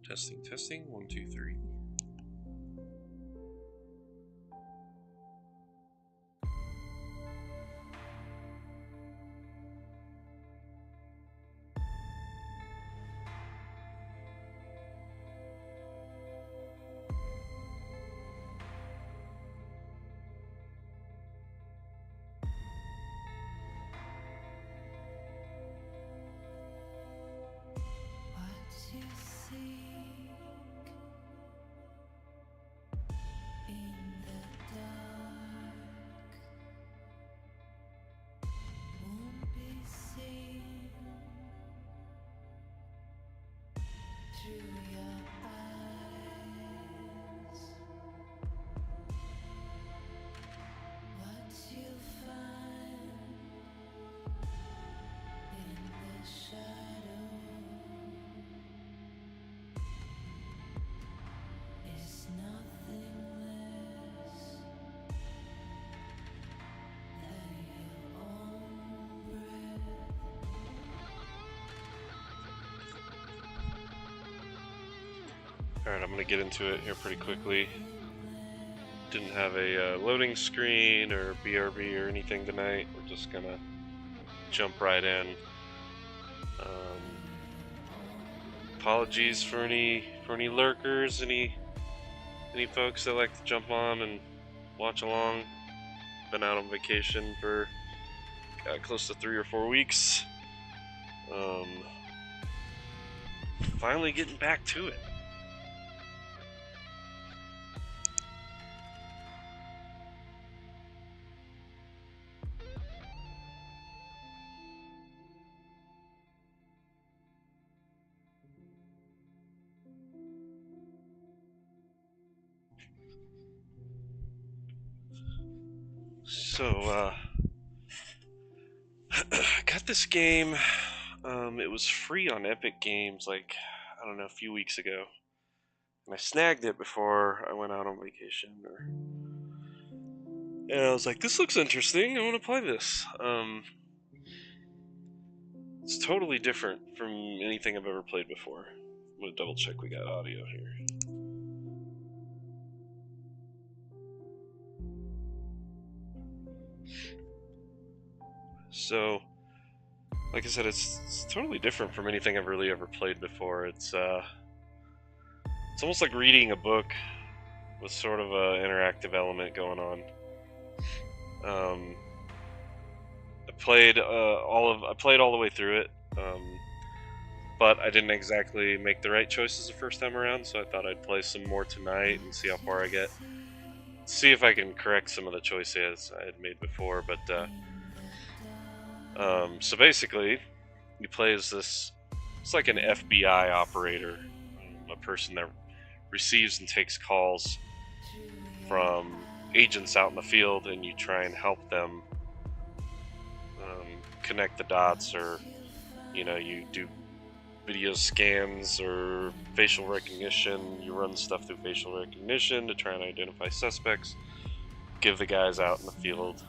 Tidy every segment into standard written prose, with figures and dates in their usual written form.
Testing, testing, 1, 2, 3. Alright, I'm going to get into it here pretty quickly. Didn't have a loading screen or BRB or anything tonight. We're just going to jump right in. Apologies for any lurkers, any folks that like to jump on and watch along. Been out on vacation for close to 3 or 4 weeks. Finally getting back to it. So, got this game. It was free on Epic Games, like, I don't know, a few weeks ago. And I snagged it before I went out on vacation. And I was like, this looks interesting, I want to play this. It's totally different from anything I've ever played before. I'm going to double check we got audio here. So, like I said, it's totally different from anything I've really ever played before. It's almost like reading a book with sort of an interactive element going on. I played all the way through it, but I didn't exactly make the right choices the first time around. So I thought I'd play some more tonight and see how far I get. See if I can correct some of the choices I had made before. But so basically, you play as this. It's like an FBI operator, a person that receives and takes calls from agents out in the field, and you try and help them connect the dots, or you do video scans or facial recognition. You run stuff through facial recognition to try and identify suspects, give the guys out in the field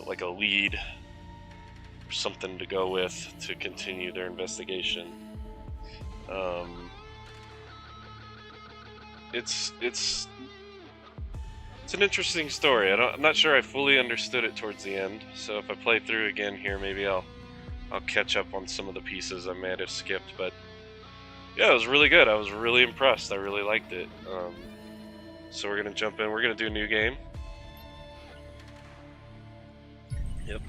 like a lead or something to go with to continue their investigation. It's an interesting story. I'm not sure I fully understood it towards the end, so if I play through again here, maybe I'll catch up on some of the pieces I may have skipped. But yeah, it was really good. I was really impressed. I really liked it. So we're gonna jump in. We're gonna do a new game. Yep.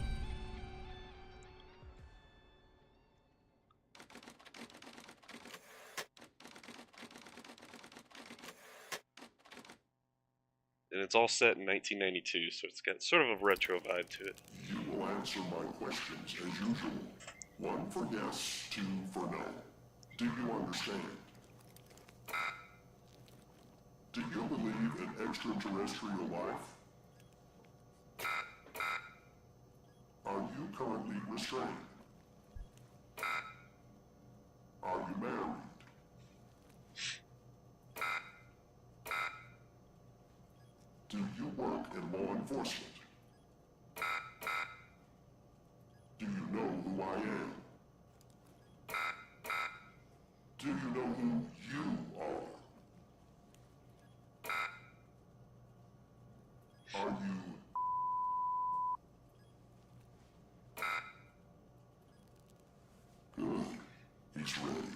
And it's all set in 1992, so it's got sort of a retro vibe to it. You will answer my questions as usual. 1 for yes, 2 for no. Do you understand? Do you believe in extraterrestrial life? Are you currently restrained? Are you married? enforcement. Do you know who I am? Do you know who you are? Are you... Good. He's ready.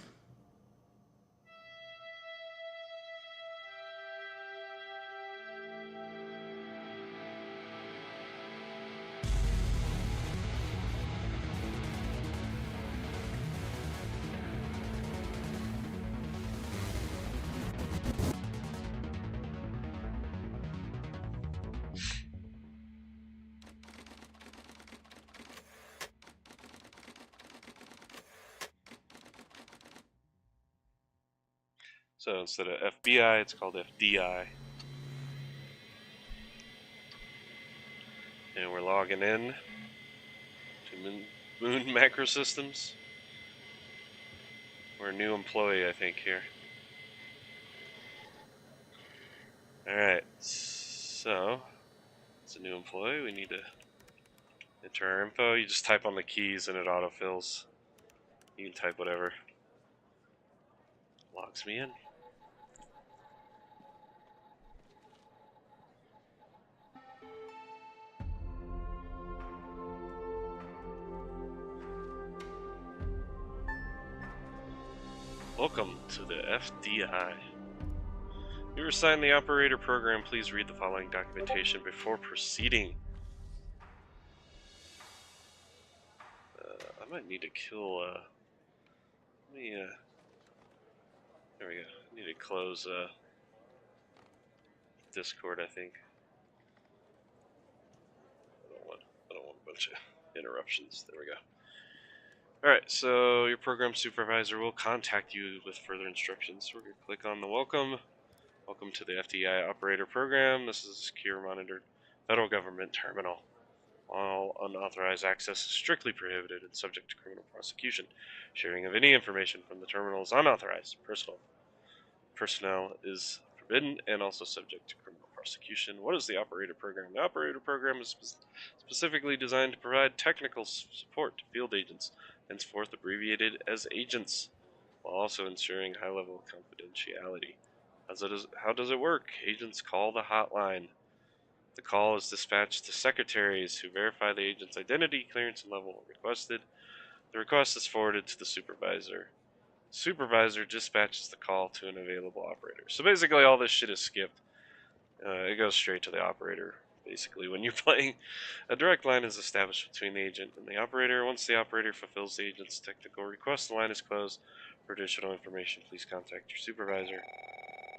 So instead of FBI, it's called FDI. And we're logging in to Moon Macro Systems. We're a new employee, I think, here. Alright, so it's a new employee. We need to enter our info. You just type on the keys and it autofills. You can type whatever. Logs me in. Welcome to the FDI. You were assigned the operator program. Please read the following documentation before proceeding. I might need to kill, there we go. I need to close, Discord, I think. I don't want a bunch of interruptions. There we go. Alright, so your program supervisor will contact you with further instructions. We're going to click on the welcome. Welcome to the FDI operator program. This is a secure monitored federal government terminal. All unauthorized access is strictly prohibited and subject to criminal prosecution. Sharing of any information from the terminal is unauthorized. Personnel is forbidden and also subject to criminal prosecution. What is the operator program? The operator program is specifically designed to provide technical support to field agents, henceforth abbreviated as agents, while also ensuring high level of confidentiality. How does it work? Agents call the hotline. The call is dispatched to secretaries who verify the agent's identity, clearance, and level requested. The request is forwarded to the supervisor. Supervisor dispatches the call to an available operator. So basically all this shit is skipped. It goes straight to the operator. Basically, when you're playing, a direct line is established between the agent and the operator. Once the operator fulfills the agent's technical request, the line is closed. For additional information, please contact your supervisor.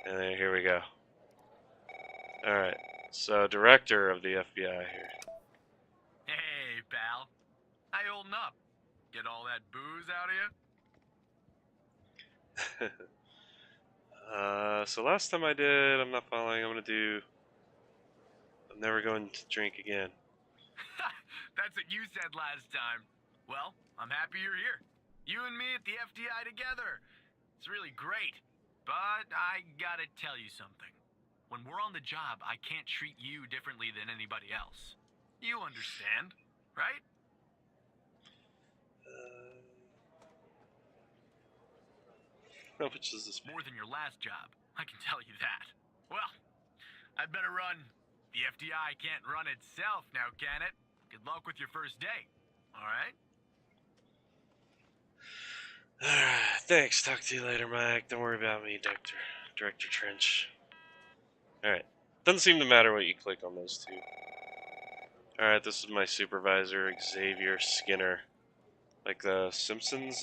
And then here we go. Alright, so director of the FBI here. Hey, pal. How you holding up? Get all that booze out of you? So last time I did, I'm not following, I'm never going to drink again. That's what you said last time. Well, I'm happy you're here. You and me at the FDI together. It's really great. But I gotta tell you something. When we're on the job, I can't treat you differently than anybody else. You understand, right? How much does this More than your last job, I can tell you that. Well, I'd better run. The FDI can't run itself now, can it? Good luck with your first day, alright? Thanks, talk to you later, Mike. Don't worry about me, Director Trench. Alright, doesn't seem to matter what you click on those two. Alright, this is my supervisor, Xavier Skinner. Like the Simpsons,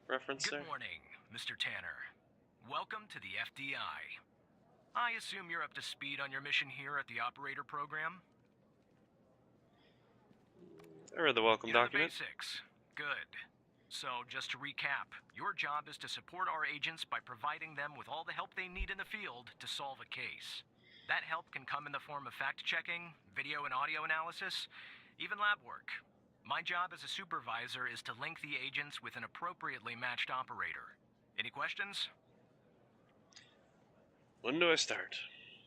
reference there? Good morning, Mr. Tanner. Welcome to the FDI. I assume you're up to speed on your mission here at the operator program? I read the welcome You know document. the basics. Good. So, just to recap, your job is to support our agents by providing them with all the help they need in the field to solve a case. That help can come in the form of fact-checking, video and audio analysis, even lab work. My job as a supervisor is to link the agents with an appropriately matched operator. Any questions? When do I start?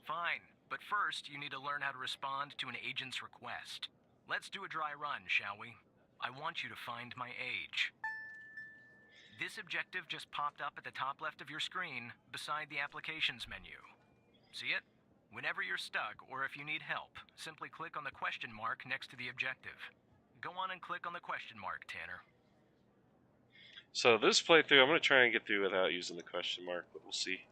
Fine, But first, you need to learn how to respond to an agent's request. Let's do a dry run, shall we? I want you to find my age. This objective just popped up at the top left of your screen, beside the applications menu. See it? Whenever you're stuck, or if you need help, simply click on the question mark next to the objective. Go on and click on the question mark, Tanner. So this playthrough, I'm going to try and get through without using the question mark, but we'll see.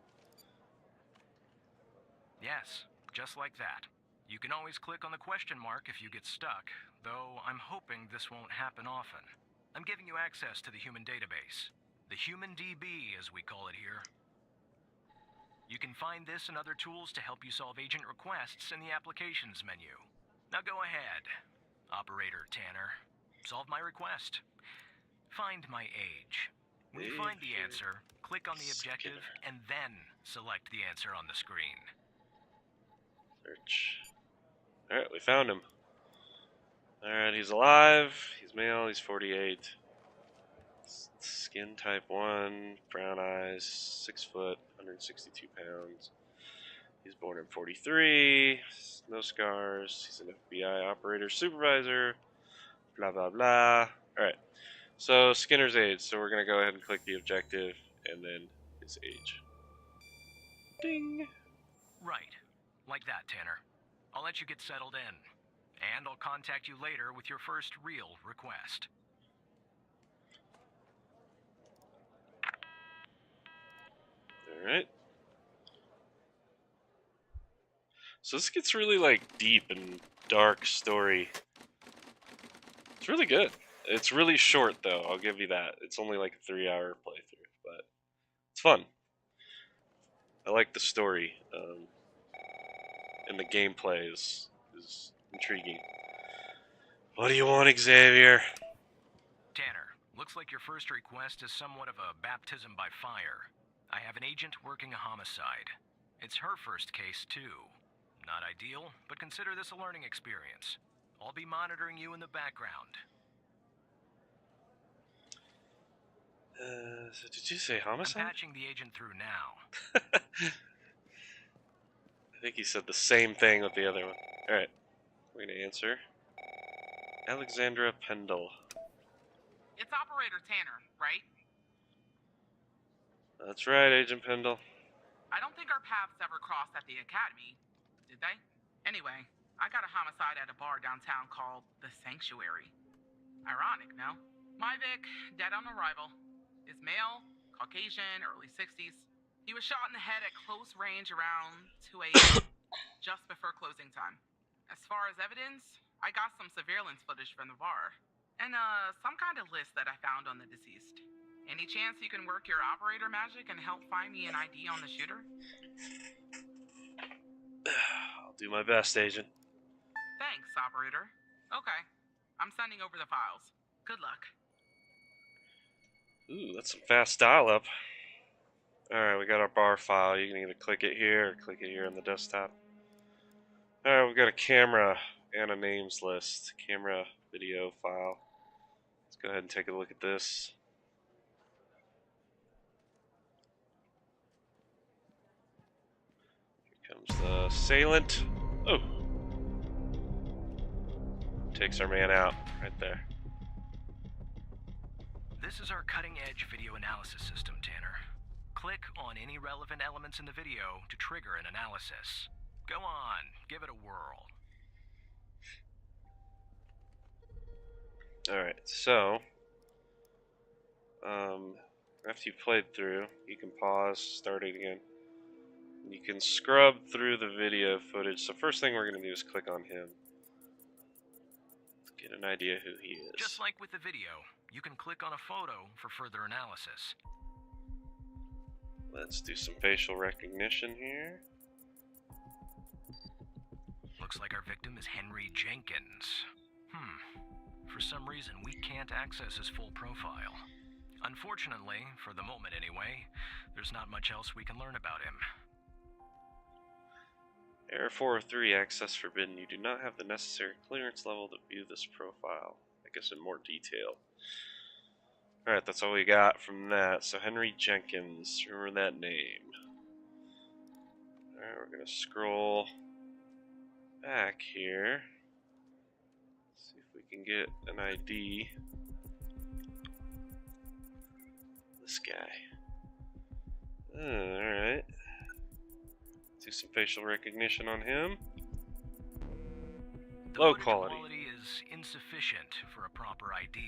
Yes, just like that. You can always click on the question mark if you get stuck, though I'm hoping this won't happen often. I'm giving you access to the human database. The Human DB, as we call it here. You can find this and other tools to help you solve agent requests in the applications menu. Now go ahead, Operator Tanner. Solve my request. Find my age. When you find the answer, click on the objective and then select the answer on the screen. Search. Alright, we found him. Alright, he's alive. He's male. He's 48. Skin type 1. Brown eyes. 6 foot. 162 pounds. He's born in 43. No scars. He's an FBI operator supervisor. Blah, blah, blah. Alright. So, Skinner's age. So, we're going to go ahead and click the objective and then his age. Ding. Right. Like that, Tanner. I'll let you get settled in. And I'll contact you later with your first real request. Alright. So this gets really, like, deep and dark story. It's really good. It's really short, though. I'll give you that. It's only like a 3-hour playthrough, but it's fun. I like the story. And the gameplay is intriguing. What do you want, Xavier? Tanner, looks like your first request is somewhat of a baptism by fire. I have an agent working a homicide. It's her first case, too. Not ideal, but consider this a learning experience. I'll be monitoring you in the background. So did you say homicide? I'm patching the agent through now. I think he said the same thing with the other one. Alright, we're gonna answer. Alexandra Pendle. It's Operator Tanner, right? That's right, Agent Pendle. I don't think our paths ever crossed at the academy, did they? Anyway, I got a homicide at a bar downtown called The Sanctuary. Ironic, no? My Vic, dead on arrival, is male, Caucasian, early 60s. He was shot in the head at close range around 2 a.m., just before closing time. As far as evidence, I got some surveillance footage from the bar, and some kind of list that I found on the deceased. Any chance you can work your operator magic and help find me an ID on the shooter? I'll do my best, Agent. Thanks, Operator. Okay, I'm sending over the files. Good luck. Ooh, that's some fast dial-up. Alright, we got our bar file. You can either click it here or click it here on the desktop. Alright, we've got a camera and a names list. Camera video file. Let's go ahead and take a look at this. Here comes the assailant. Oh! Takes our man out right there. This is our cutting-edge video analysis system, Tanner. Click on any relevant elements in the video to trigger an analysis. Go on, give it a whirl. Alright, so after you've played through, you can pause, start it again. You can scrub through the video footage. So first thing we're going to do is click on him. Get an idea who he is. Just like with the video, you can click on a photo for further analysis. Let's do some facial recognition here. Looks like our victim is Henry Jenkins. For some reason, we can't access his full profile. Unfortunately, for the moment anyway, there's not much else we can learn about him. Error 403, access forbidden. You do not have the necessary clearance level to view this profile. I guess in more detail. Alright, that's all we got from that. So Henry Jenkins, remember that name. Alright, we're gonna scroll. back here. See if we can get an ID. This guy. Alright. Do some facial recognition on him. The Low footage quality. quality is insufficient for a proper ID,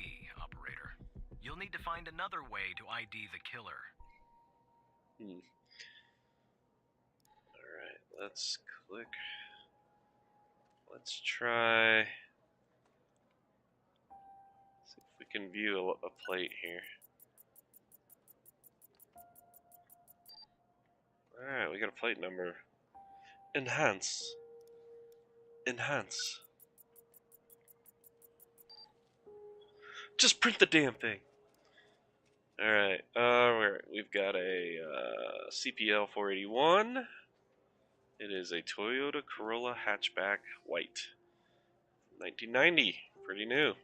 operator. You'll need to find another way to ID the killer. Alright, let's click. Let's try. See if we can view a plate here. Alright, we got a plate number. Enhance. Enhance. Just print the damn thing. Alright, we've got a CPL 481. It is a Toyota Corolla hatchback white. 1990. Pretty new.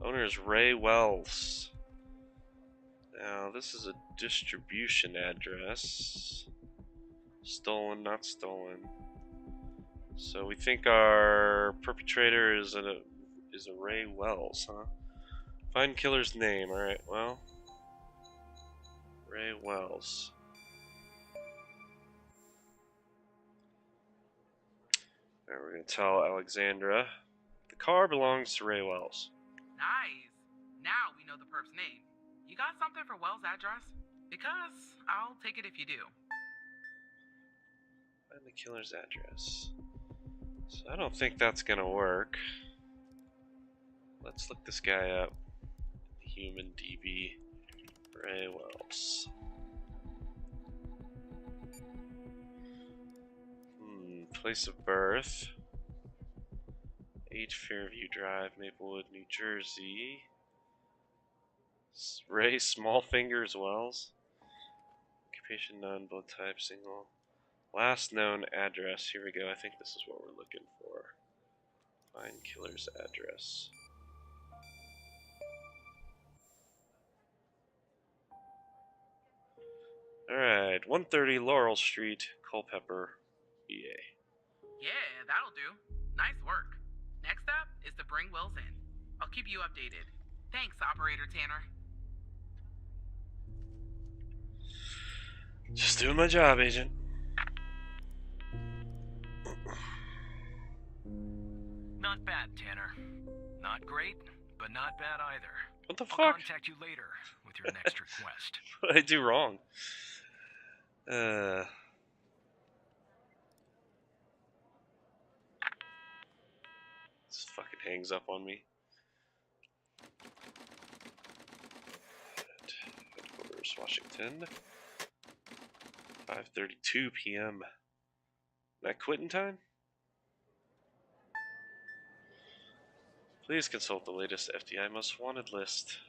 Owner is Ray Wells. Now, this is a distribution address. Stolen, not stolen. So we think our perpetrator is a Ray Wells, huh? Find killer's name. Alright, well. Ray Wells. Alright, we're going to tell Alexandra. The car belongs to Ray Wells. Nice. Now we know the perp's name. You got something for Wells' address? Because I'll take it if you do. Find the killer's address. So I don't think that's going to work. Let's look this guy up. Human DB. Ray Wells. Place of birth. 8 Fairview Drive, Maplewood, New Jersey. Ray Small Fingers Wells. Occupation none, both type single. Last known address. Here we go. I think this is what we're looking for. Find killer's address. Alright, 130 Laurel Street, Culpeper, VA. Yeah, that'll do. Nice work. Next up is to bring Wells in. I'll keep you updated. Thanks, Operator Tanner. Just doing my job, Agent. Not bad, Tanner. Not great, but not bad either. What the I'll fuck? contact you later with your next request. What did I do wrong? This fucking hangs up on me. Headquarters, Washington. 5:32 p.m. That quitting time? Please consult the latest FDI most wanted list.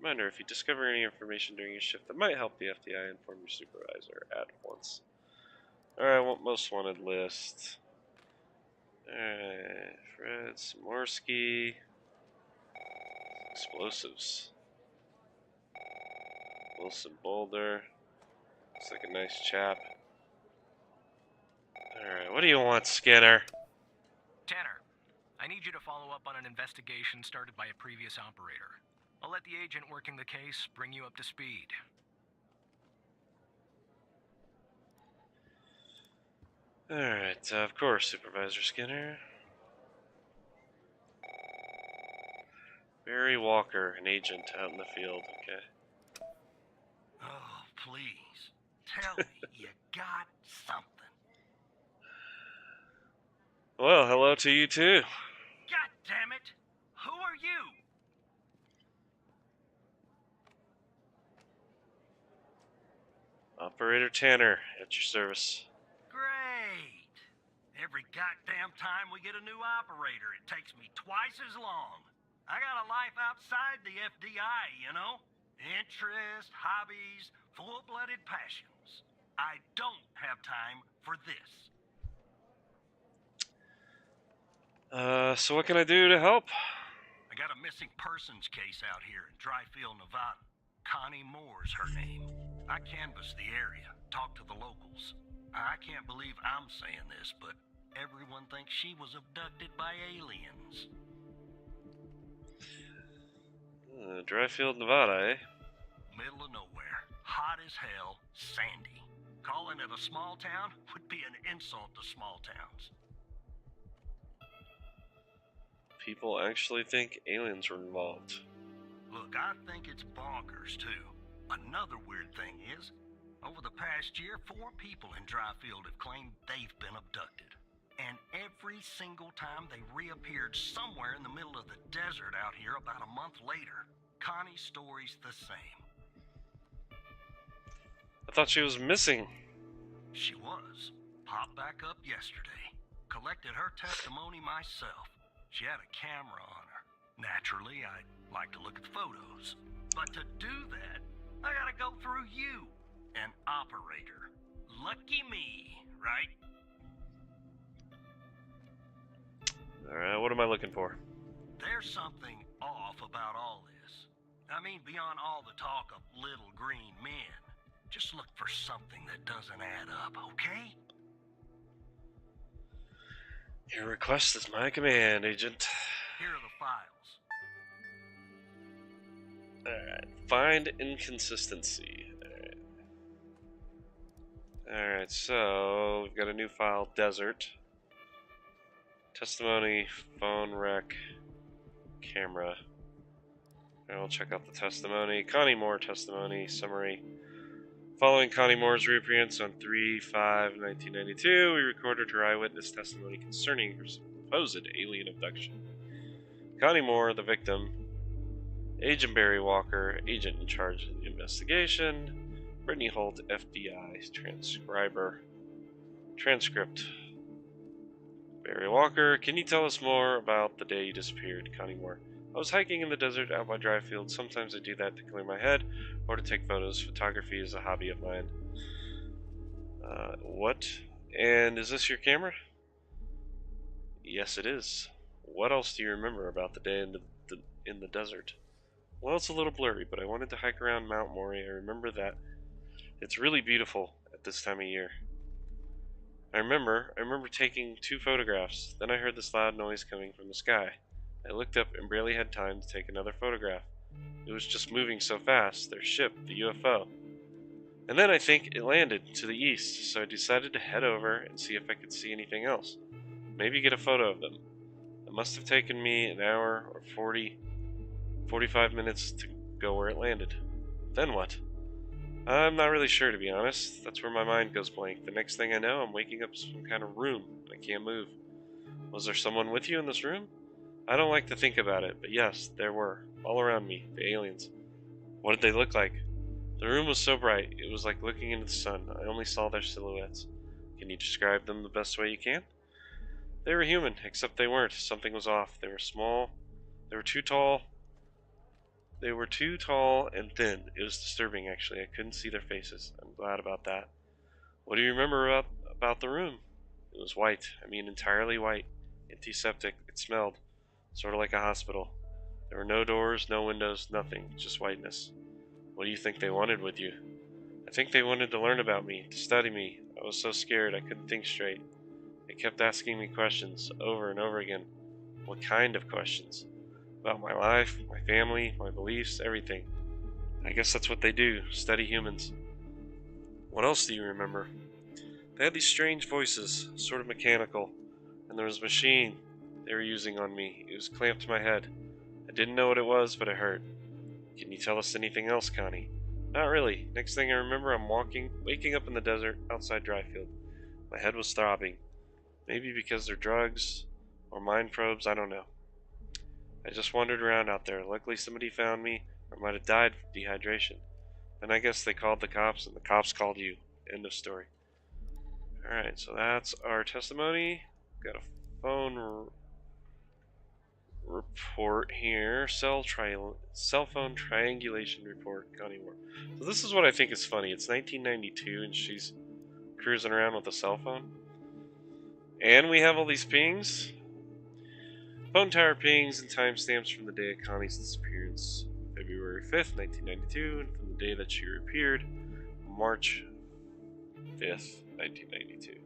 Reminder, if you discover any information during your shift that might help the FDI, inform your supervisor at once. Alright, I want most wanted list. Alright, Fred Smorsky. Explosives. Wilson Boulder. Looks like a nice chap. Alright, what do you want, Skinner? Tanner, I need you to follow up on an investigation started by a previous operator. I'll let the agent working the case bring you up to speed. Alright, of course, Supervisor Skinner. Barry Walker, an agent out in the field. Okay. Oh, please. Tell me you got something. Well, hello to you too. God damn it! Who are you? Operator Tanner, at your service. Great. Every goddamn time we get a new operator, it takes me twice as long. I got a life outside the FDI, you know? Interests, hobbies, full-blooded passions. I don't have time for this. So what can I do to help? I got a missing persons case out here in Dryfield, Nevada. Connie Moore's her name. I canvassed the area, talked to the locals. I can't believe I'm saying this, but Everyone thinks she was abducted by aliens. Dryfield, Nevada, eh? Middle of nowhere, hot as hell, sandy. Calling it a small town would be an insult to small towns. People actually think aliens were involved. Look, I think it's bonkers, too. Another weird thing is, over the past year, 4 people in Dryfield have claimed they've been abducted. And every single time they reappeared somewhere in the middle of the desert out here about a month later. Connie's story's the same. I thought she was missing. She was. Popped back up yesterday. Collected her testimony myself. She had a camera on her. Naturally, I'd like to look at the photos. But to do that, I gotta go through you, an operator. Lucky me, right? Alright, what am I looking for? There's something off about all this. I mean, beyond all the talk of little green men. Just look for something that doesn't add up, okay? Your request is my command, Agent. Here are the files. Alright, find inconsistency. Alright, so we've got a new file, Desert. Testimony, phone wreck, camera. And we'll check out the testimony. Connie Moore testimony, summary. Following Connie Moore's reappearance on 3/5/1992, we recorded her eyewitness testimony concerning her supposed alien abduction. Connie Moore, the victim. Agent Barry Walker, agent in charge of the investigation. Brittany Holt, FBI transcript. Barry Walker, can you tell us more about the day you disappeared? Connie Moore. I was hiking in the desert out by Dryfield. Sometimes I do that to clear my head or to take photos. Photography is a hobby of mine. What? And is this your camera? Yes, it is. What else do you remember about the day in the desert? Well, it's a little blurry, but I wanted to hike around Mount Maury. I remember that it's really beautiful at this time of year. I remember taking 2 photographs. Then I heard this loud noise coming from the sky. I looked up and barely had time to take another photograph. It was just moving so fast, their ship, the UFO. And then I think it landed to the east, so I decided to head over and see if I could see anything else. Maybe get a photo of them. It must have taken me an hour or 45 minutes to go where it landed. Then what? I'm not really sure, to be honest. That's where my mind goes blank. The next thing I know, I'm waking up in some kind of room. I can't move. Was there someone with you in this room? I don't like to think about it, but yes, there were. All around me, the aliens. What did they look like? The room was so bright, it was like looking into the sun. I only saw their silhouettes. Can you describe them the best way you can? They were human, except they weren't. Something was off. They were small. They were too tall. They were too tall and thin. It was disturbing, actually. I couldn't see their faces. I'm glad about that. What do you remember about the room? It was white. I mean, entirely white. Antiseptic. It smelled. Sort of like a hospital. There were no doors, no windows, nothing. Just whiteness. What do you think they wanted with you? I think they wanted to learn about me, to study me. I was so scared I couldn't think straight. They kept asking me questions over and over again. What kind of questions? About my life, my family, my beliefs, everything. I guess that's what they do, study humans. What else do you remember? They had these strange voices, sort of mechanical, and there was a machine they were using on me. It was clamped to my head. I didn't know what it was, but it hurt. Can you tell us anything else, Connie? Not really. Next thing I remember, I'm waking up in the desert outside Dryfield. My head was throbbing. Maybe because they're drugs or mind probes, I don't know. I just wandered around out there. Luckily somebody found me, or might have died from dehydration. Then I guess they called the cops, and the cops called you. End of story. Alright, so that's our testimony. Got a phone report here. Cell phone triangulation report, Connie Moore. So this is what I think is funny. It's 1992, and she's cruising around with a cell phone. And we have all these pings. Phone tower pings and timestamps from the day of Connie's disappearance. February 5th, 1992, and from the day that she reappeared, March 5th, 1992.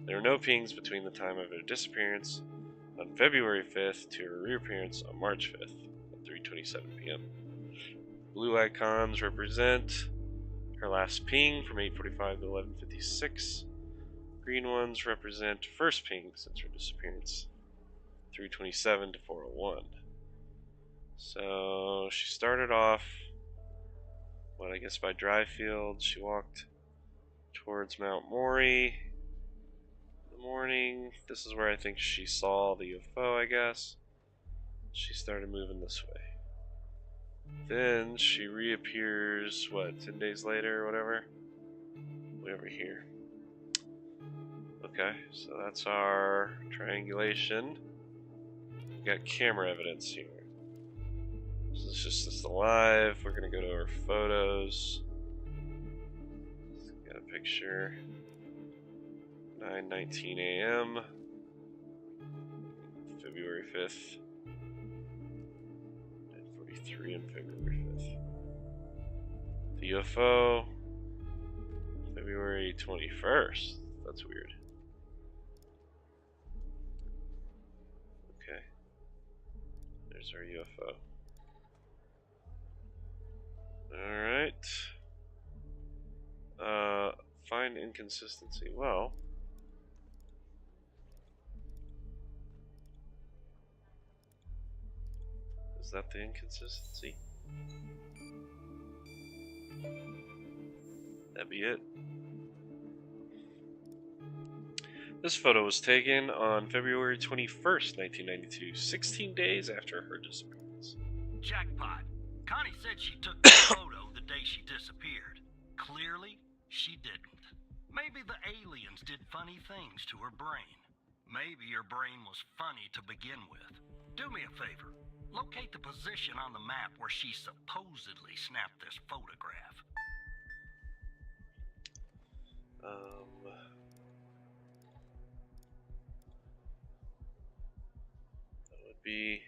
There were no pings between the time of her disappearance on February 5th to her reappearance on March 5th at 3:27 p.m. Blue icons represent her last ping from 8:45 to 11:56. Green ones represent first ping since her disappearance, 3:27 to 4:01. So she started off, I guess by Dryfield. She walked towards Mount Maury in the morning. This is where I think she saw the UFO, I guess. She started moving this way. Then she reappears, 10 days later or whatever? Way over here. Okay, so that's our triangulation. We've got camera evidence here. So this is just alive. We're gonna go to our photos. Got a picture. 9:19 a.m. February 5th. 9:43 on February 5th. The UFO. February 21st. That's weird. Okay. There's our UFO. Alright. Find inconsistency. Well, is that the inconsistency? That'd be it. This photo was taken on February 21st, 1992, 16 days after her disappearance. Jackpot. Connie said she took the photo the day she disappeared. Clearly, she didn't. Maybe the aliens did funny things to her brain. Maybe her brain was funny to begin with. Do me a favor. Locate the position on the map where she supposedly snapped this photograph. That would be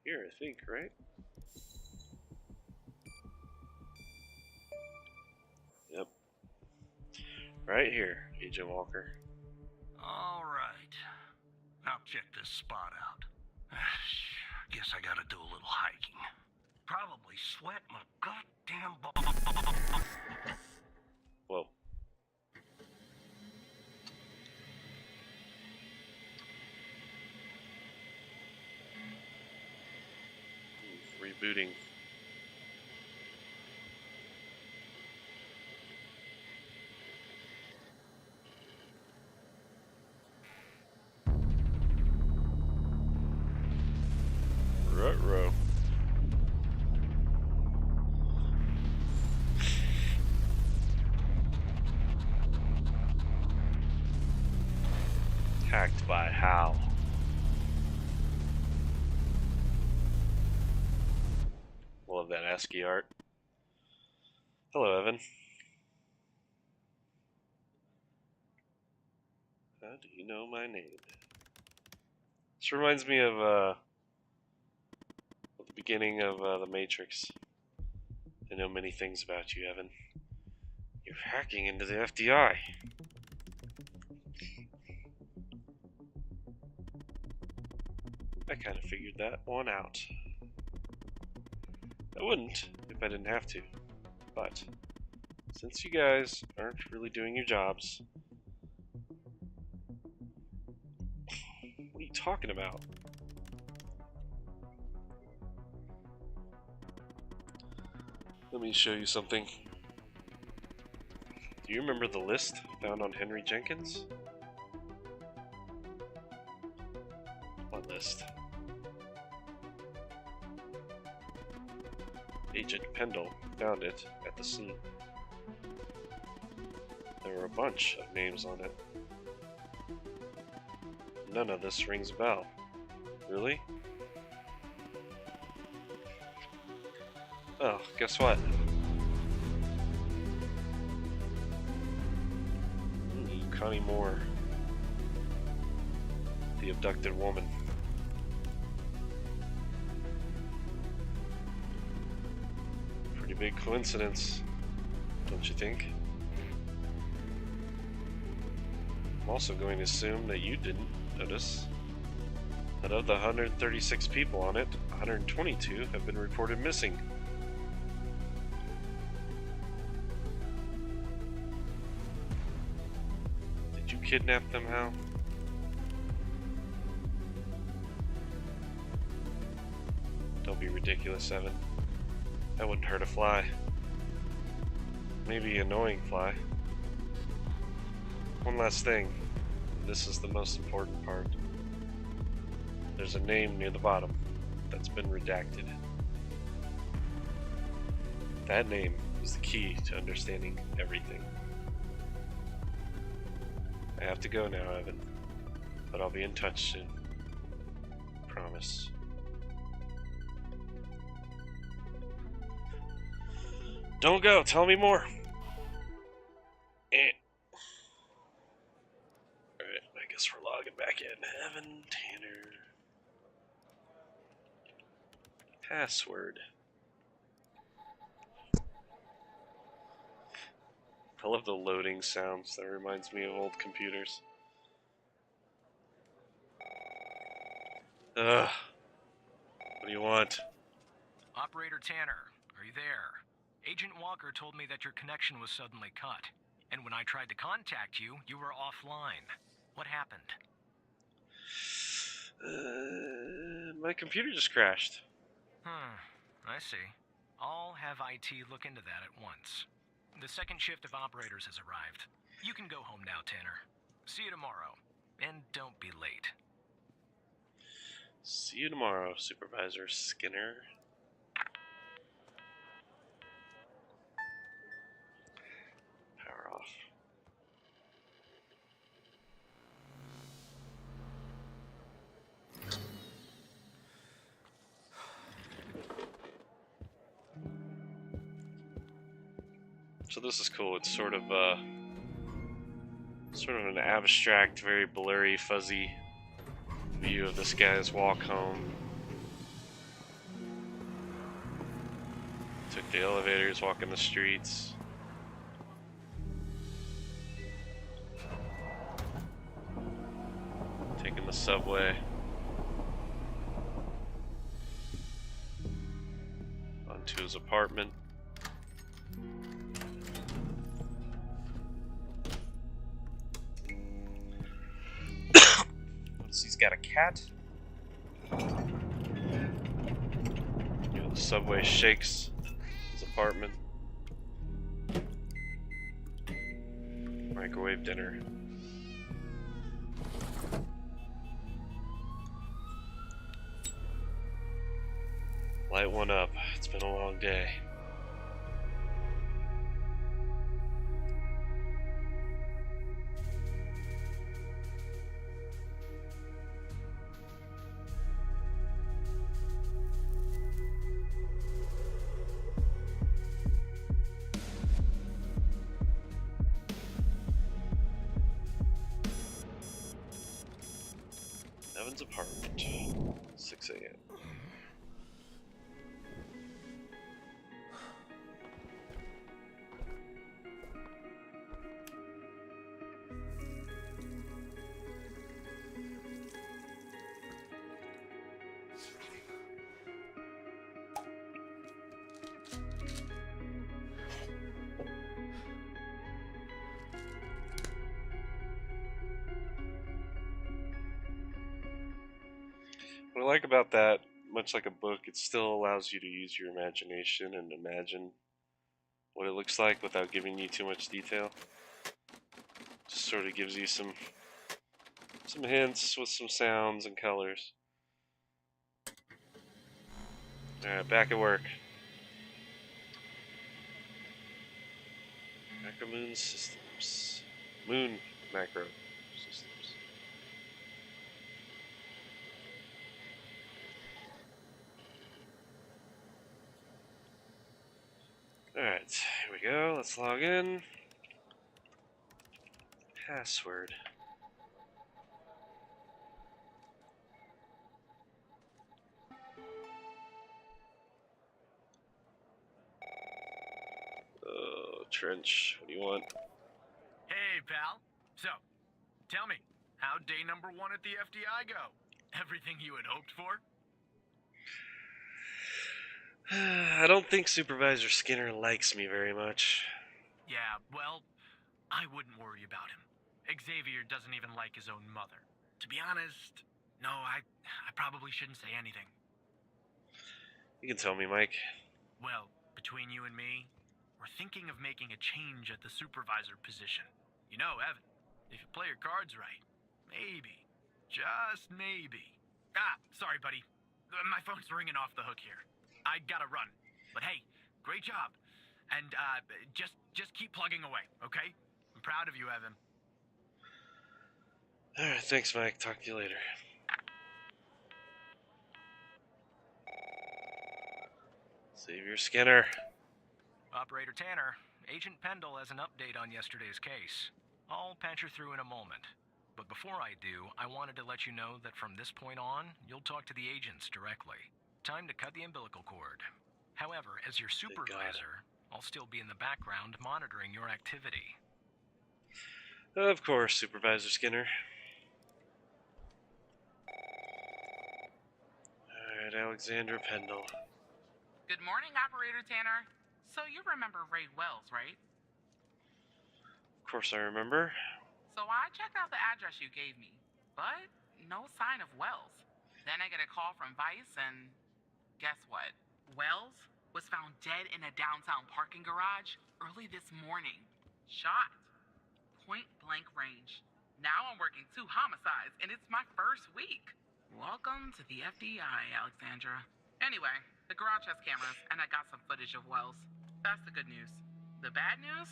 here, I think, right? Yep. Right here, Agent Walker. All right. I'll check this spot out. Guess I gotta do a little hiking. Probably sweat my goddamn Whoa. Rebooting. Ruh-roh. Hacked by how? Love that ASCII art. Hello, Evan. How do you know my name? This reminds me of the beginning of The Matrix. I know many things about you, Evan. You're hacking into the FDI. I kind of figured that one out. I wouldn't if I didn't have to, but since you guys aren't really doing your jobs, what are you talking about? Let me show you something. Do you remember the list found on Henry Jenkins? What list? Agent Pendle found it at the scene. There were a bunch of names on it. None of this rings a bell. Really? Oh, guess what? Connie Moore. The abducted woman. Pretty big coincidence, don't you think? I'm also going to assume that you didn't notice that of the 136 people on it, 122 have been reported missing. Did you kidnap them, Hal? Don't be ridiculous, Evan. That wouldn't hurt a fly. Maybe annoying fly. One last thing. This is the most important part. There's a name near the bottom that's been redacted. That name is the key to understanding everything. I have to go now, Evan, but I'll be in touch soon. Promise. Don't go, tell me more. Alright, I guess we're logging back in. Evan Tanner. Password. I love the loading sounds. That reminds me of old computers. Ugh. What do you want? Operator Tanner, are you there? Agent Walker told me that your connection was suddenly cut. And when I tried to contact you, you were offline. What happened? My computer just crashed. I see. I'll have IT look into that at once. The second shift of operators has arrived. You can go home now, Tanner. See you tomorrow. And don't be late. See you tomorrow, Supervisor Skinner. Power off. So this is cool. It's sort of an abstract, very blurry, fuzzy view of this guy's walk home. Took the elevators, walking the streets. Taking the subway. Onto his apartment. Notice he's got a cat. You know, the subway shakes his apartment. Microwave dinner. Light one up. It's been a long day. Evan's apartment. 6 a.m. What I like about that, much like a book, it still allows you to use your imagination and imagine what it looks like without giving you too much detail. Just sort of gives you some hints with some sounds and colors. Alright, back at work. Macro Moon Systems. Moon Macro Systems. Alright, here we go. Let's log in. Password. Oh, Trench, what do you want? Hey, pal. So, Tell me, how'd day number 1 at the FDI go? Everything you had hoped for? I don't think Supervisor Skinner likes me very much. Yeah, well, I wouldn't worry about him. Xavier doesn't even like his own mother. To be honest, no, I probably shouldn't say anything. You can tell me, Mike. Well, between you and me, we're thinking of making a change at the supervisor position. You know, Evan, if you play your cards right, maybe, just maybe. Ah, sorry, buddy. My phone's ringing off the hook here. I gotta run. But hey, great job. And just keep plugging away, okay? I'm proud of you, Evan. Alright, thanks, Mike. Talk to you later. Xavier Skinner. Operator Tanner, Agent Pendle has an update on yesterday's case. I'll patch her through in a moment. But before I do, I wanted to let you know that from this point on, you'll talk to the agents directly. Time to cut the umbilical cord. However, as your supervisor, I'll still be in the background monitoring your activity. Of course, Supervisor Skinner. Alright, Alexandra Pendle. Good morning, Operator Tanner. So you remember Ray Wells, right? Of course I remember. So I checked out the address you gave me, but no sign of Wells. Then I get a call from Vice, and guess what? Wells was found dead in a downtown parking garage early this morning. Shot. Point blank range. Now I'm working 2 homicides, and it's my first week. Welcome to the FDI, Alexandra. Anyway, the garage has cameras, and I got some footage of Wells. That's the good news. The bad news?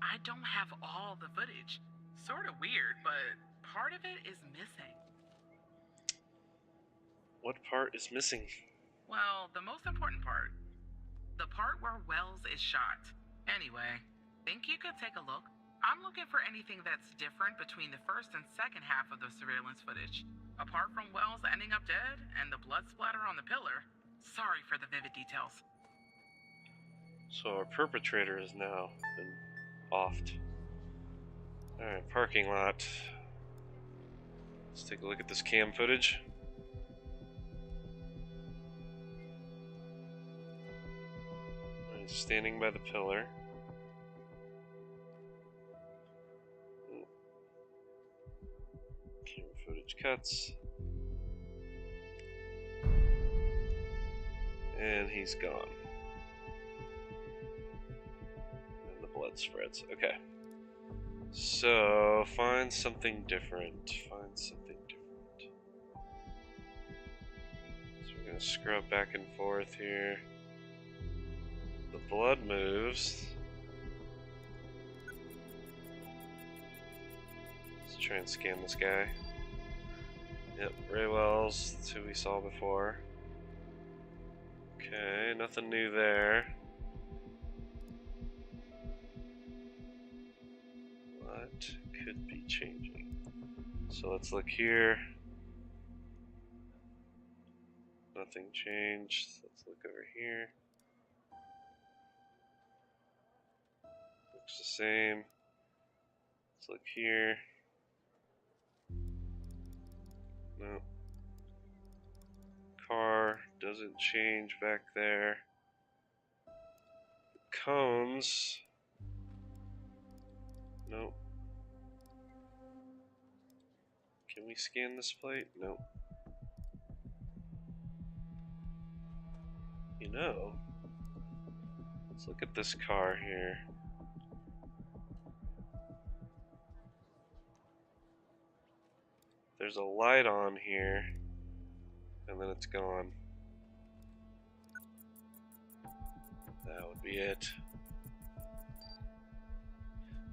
I don't have all the footage. Sort of weird, but part of it is missing. What part is missing? Well, the most important part. The part where Wells is shot. Anyway, think you could take a look? I'm looking for anything that's different between the first and second half of the surveillance footage. Apart from Wells ending up dead and the blood splatter on the pillar. Sorry for the vivid details. So our perpetrator has now been offed. Alright, parking lot. Let's take a look at this cam footage. He's standing by the pillar. Camera footage cuts. And he's gone. And the blood spreads. Okay. So, find something different. Find something different. So we're gonna scrub back and forth here. The blood moves. Let's try and scan this guy. Yep, Ray Wells, that's who we saw before. Okay, nothing new there. What could be changing? So let's look here. Nothing changed. Let's look over here. Looks the same. Let's look here. No. Car doesn't change back there. The cones. Nope. Can we scan this plate? Nope. You know, let's look at this car here. There's a light on here, and then it's gone. That would be it.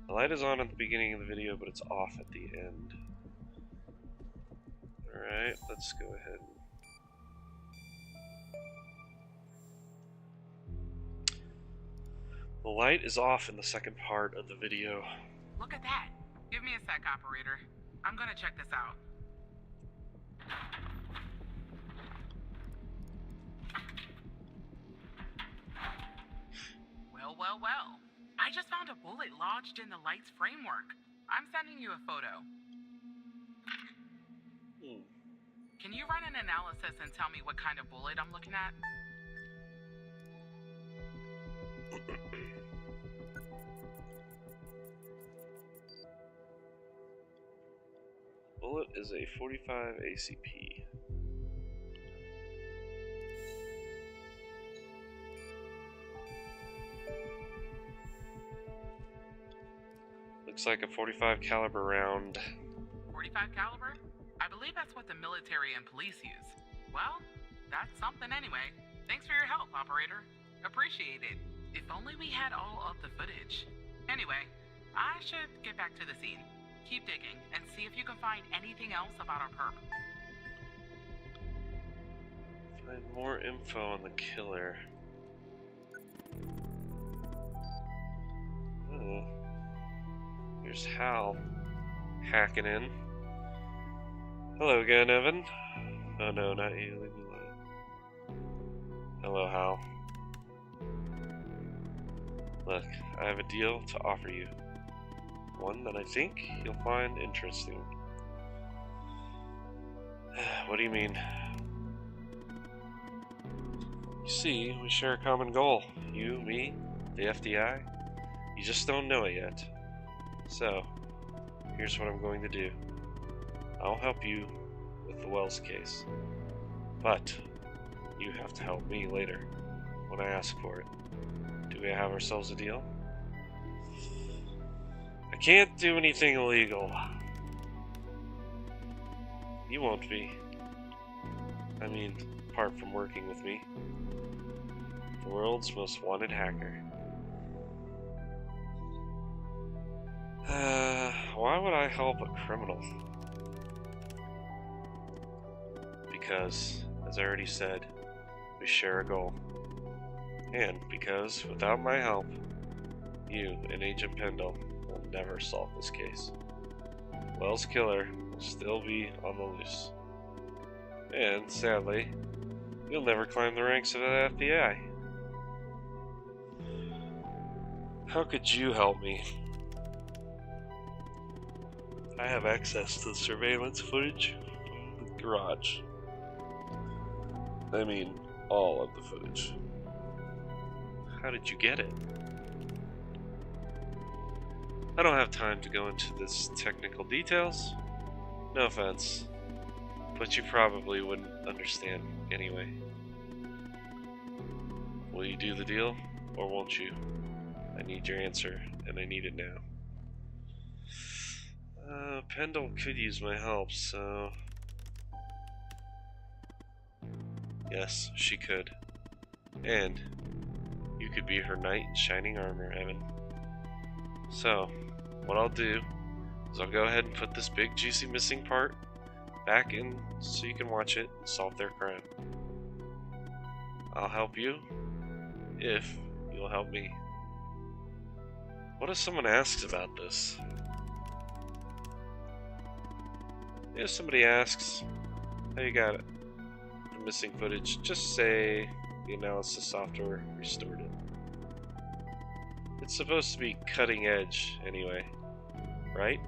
The light is on at the beginning of the video, but it's off at the end. Alright, let's go ahead. The light is off in the second part of the video. Look at that. Give me a sec, operator. I'm gonna check this out. Well. I just found a bullet lodged in the light's framework. I'm sending you a photo. you run an analysis and tell me what kind of bullet I'm looking at? Bullet is a 45 ACP. Looks like a 45 caliber round. 45 caliber? I believe that's what the military and police use. Well, that's something anyway. Thanks for your help, operator. Appreciate it. If only we had all of the footage. Anyway, I should get back to the scene. Keep digging and see if you can find anything else about our perp. Find more info on the killer. Oh. Here's Hal hacking in. Hello again, Evan. Oh no, not you. Leave me alone. Hello, Hal. Look, I have a deal to offer you. One that I think you'll find interesting. What do you mean? You see, we share a common goal. You, me, the FDI. You just don't know it yet. So, here's what I'm going to do. I'll help you with the Wells case. But, you have to help me later, when I ask for it. Do we have ourselves a deal? I can't do anything illegal. You won't be. I mean, apart from working with me. The world's most wanted hacker. Why would I help a criminal? Because, as I already said, we share a goal. And because, without my help, you and Agent Pendle will never solve this case. Wells' killer will still be on the loose. And, sadly, you'll never climb the ranks of the FBI. How could you help me? I have access to the surveillance footage from the garage. I mean, all of the footage. How did you get it? I don't have time to go into this technical details. No offense. But you probably wouldn't understand anyway. Will you do the deal, or won't you? I need your answer, and I need it now. Pendle could use my help, so... Yes, she could. And you could be her knight in shining armor, Evan. So, what I'll do is I'll go ahead and put this big juicy missing part back in so you can watch it and solve their crime. I'll help you if you'll help me. What if someone asks about this? If somebody asks how you got it, the missing footage, just say the analysis software restored it. It's supposed to be cutting edge anyway, right?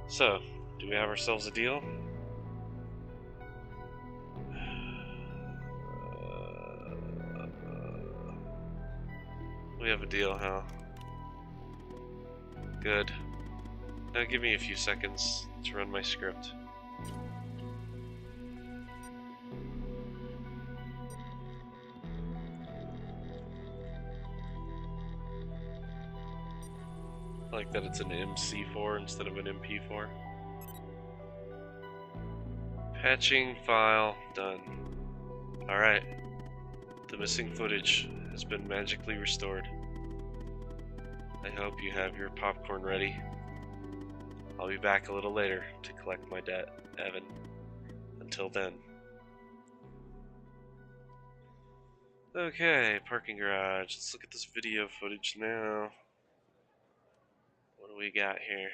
So, do we have ourselves a deal? We have a deal, huh? Good. Now give me a few seconds to run my script. I like that it's an MC4 instead of an MP4. Patching file done. Alright. The missing footage has been magically restored. I hope you have your popcorn ready. I'll be back a little later to collect my debt, Evan. Until then. Okay, parking garage. Let's look at this video footage now. What do we got here?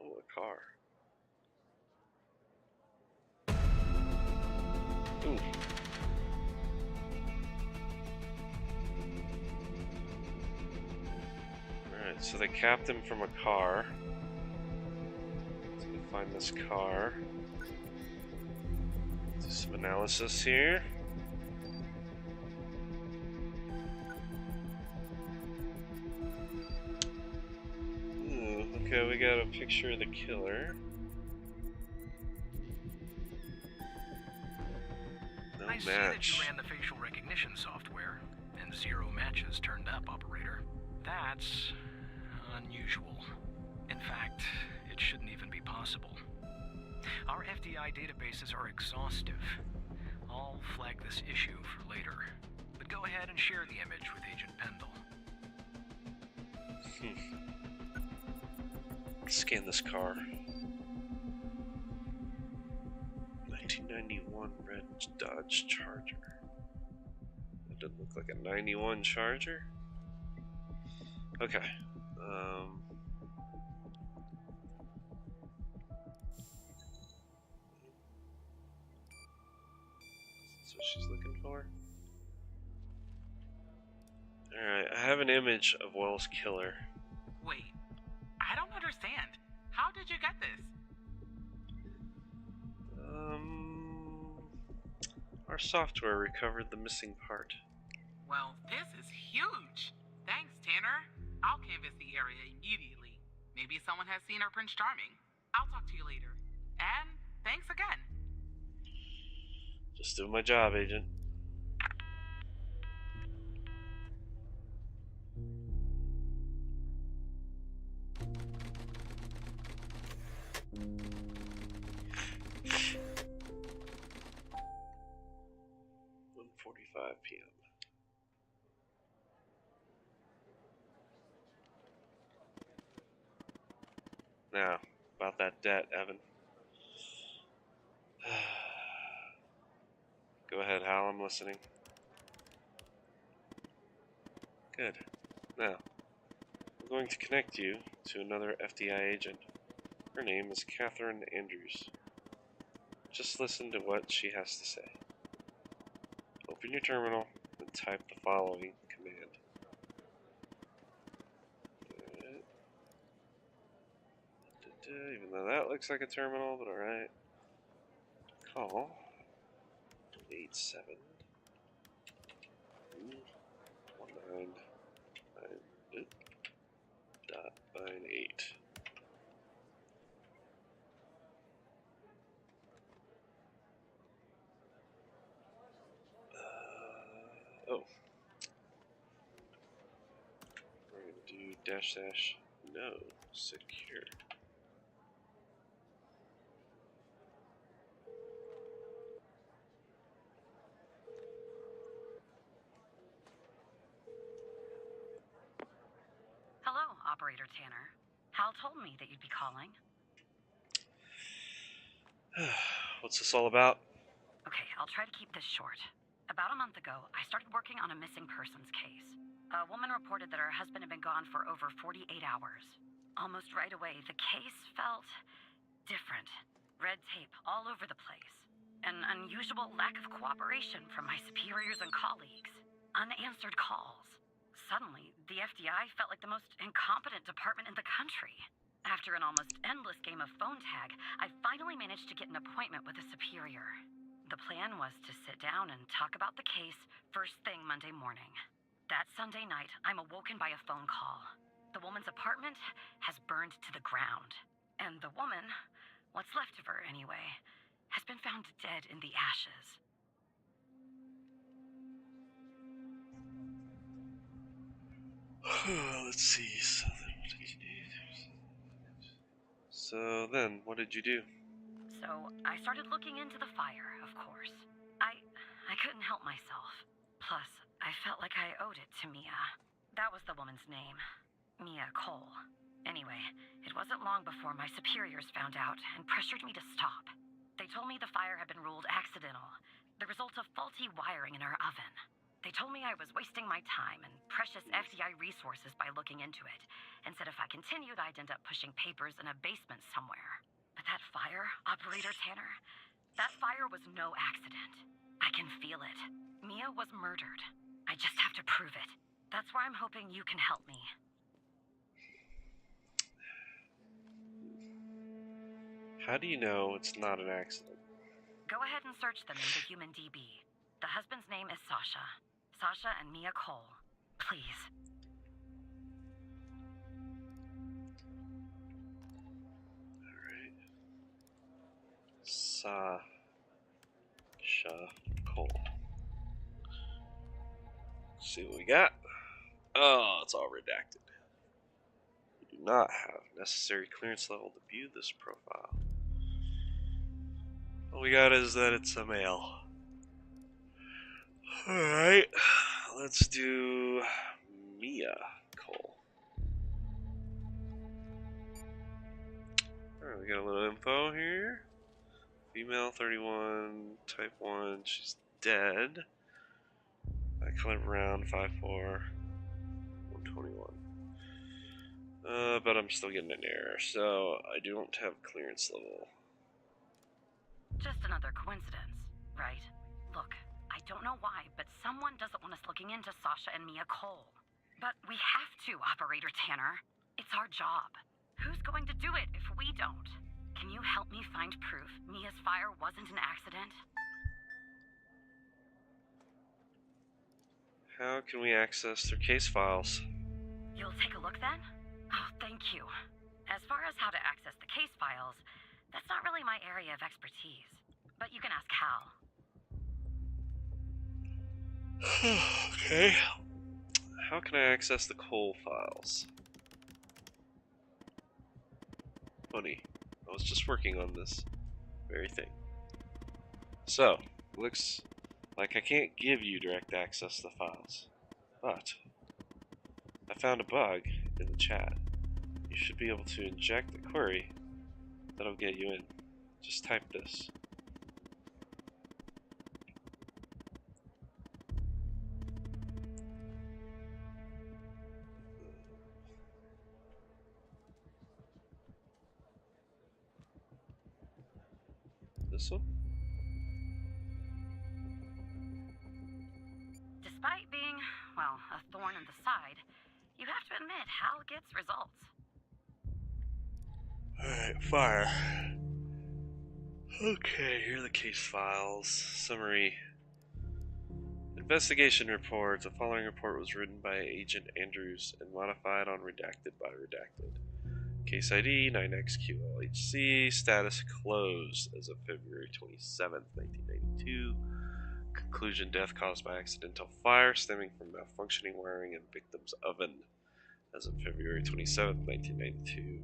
Oh, a car. Ooh. Alright, so they capped him from a car. So we find this car. Do some analysis here. Ooh, okay, we got a picture of the killer. No I see that match. you ran the facial recognition software, and 0 matches turned up, operator. That's unusual. In fact, it shouldn't even be possible. Our FDI databases are exhaustive. I'll flag this issue for later. But go ahead and share the image with Agent Pendle. Scan this car. 1991 red Dodge Charger. That doesn't look like a 91 Charger. Okay. That's what she's looking for. Alright, I have an image of Wells' killer. Wait, I don't understand. How did you get this? Our software recovered the missing part. Well, this is huge. Thanks, Tanner. I'll canvass the area immediately. Maybe someone has seen our Prince Charming. I'll talk to you later. And thanks again. Just doing my job, Agent. PM. Now, about that debt, Evan. Go ahead, Hal, I'm listening. Good. Now, I'm going to connect you to another FDI agent. Her name is Catherine Andrews. Just listen to what she has to say. Open your terminal and type the following command. Even though that looks like a terminal, but alright. Call 87 199.98. Oh. We're going to do -- no secure. Hello, Operator Tanner. Hal told me that you'd be calling. What's this all about? Okay, I'll try to keep this short. About a month ago, I started working on a missing persons case. A woman reported that her husband had been gone for over 48 hours. Almost right away, the case felt different. Red tape all over the place. An unusual lack of cooperation from my superiors and colleagues. Unanswered calls. Suddenly, the FDI felt like the most incompetent department in the country. After an almost endless game of phone tag, I finally managed to get an appointment with a superior. The plan was to sit down and talk about the case first thing Monday morning. That Sunday night, I'm awoken by a phone call. The woman's apartment has burned to the ground. And the woman, what's left of her anyway, has been found dead in the ashes. Let's see. So then, what did you do? So, I started looking into the fire, of course. I couldn't help myself. Plus, I felt like I owed it to Mia. That was the woman's name. Mia Cole. Anyway, it wasn't long before my superiors found out and pressured me to stop. They told me the fire had been ruled accidental, the result of faulty wiring in our oven. They told me I was wasting my time and precious FDI resources by looking into it, and said if I continued, I'd end up pushing papers in a basement somewhere. But that fire, Operator Tanner, that fire was no accident. I can feel it. Mia was murdered. I just have to prove it. That's where I'm hoping you can help me. How do you know it's not an accident? Go ahead and search them in the human DB. The husband's name is Sasha. Sasha and Mia Cole. Please. Alright. Sasha Cole. Let's see what we got. Oh, it's all redacted. We do not have necessary clearance level to view this profile. All we got is that it's a male. Alright, let's do Mia Cole. Alright, we got a little info here. Female, 31, type 1, she's dead. I clip around 5'4", 121. But I'm still getting an error, so I don't have clearance level. Just another coincidence, right? Look, I don't know why, but someone doesn't want us looking into Sasha and Mia Cole. But we have to, Operator Tanner. It's our job. Who's going to do it if we don't? Can you help me find proof Mia's fire wasn't an accident? How can we access their case files? You'll take a look then? Oh, thank you. As far as how to access the case files, that's not really my area of expertise. But you can ask Hal. Okay. How can I access the Cole files? Funny. I was just working on this very thing. So, looks like I can't give you direct access to the files. But I found a bug in the chat. You should be able to inject a query that'll get you in. Just type this. This one? Despite being, well, a thorn in the side, you have to admit Hal gets results. Alright, fire. Okay, here are the case files. Summary. Investigation report. The following report was written by Agent Andrews and modified on redacted by redacted. Case ID 9XQLHC. Status closed as of February 27th, 1992. Conclusion: death caused by accidental fire stemming from malfunctioning wiring in victim's oven as of February 27th, 1992.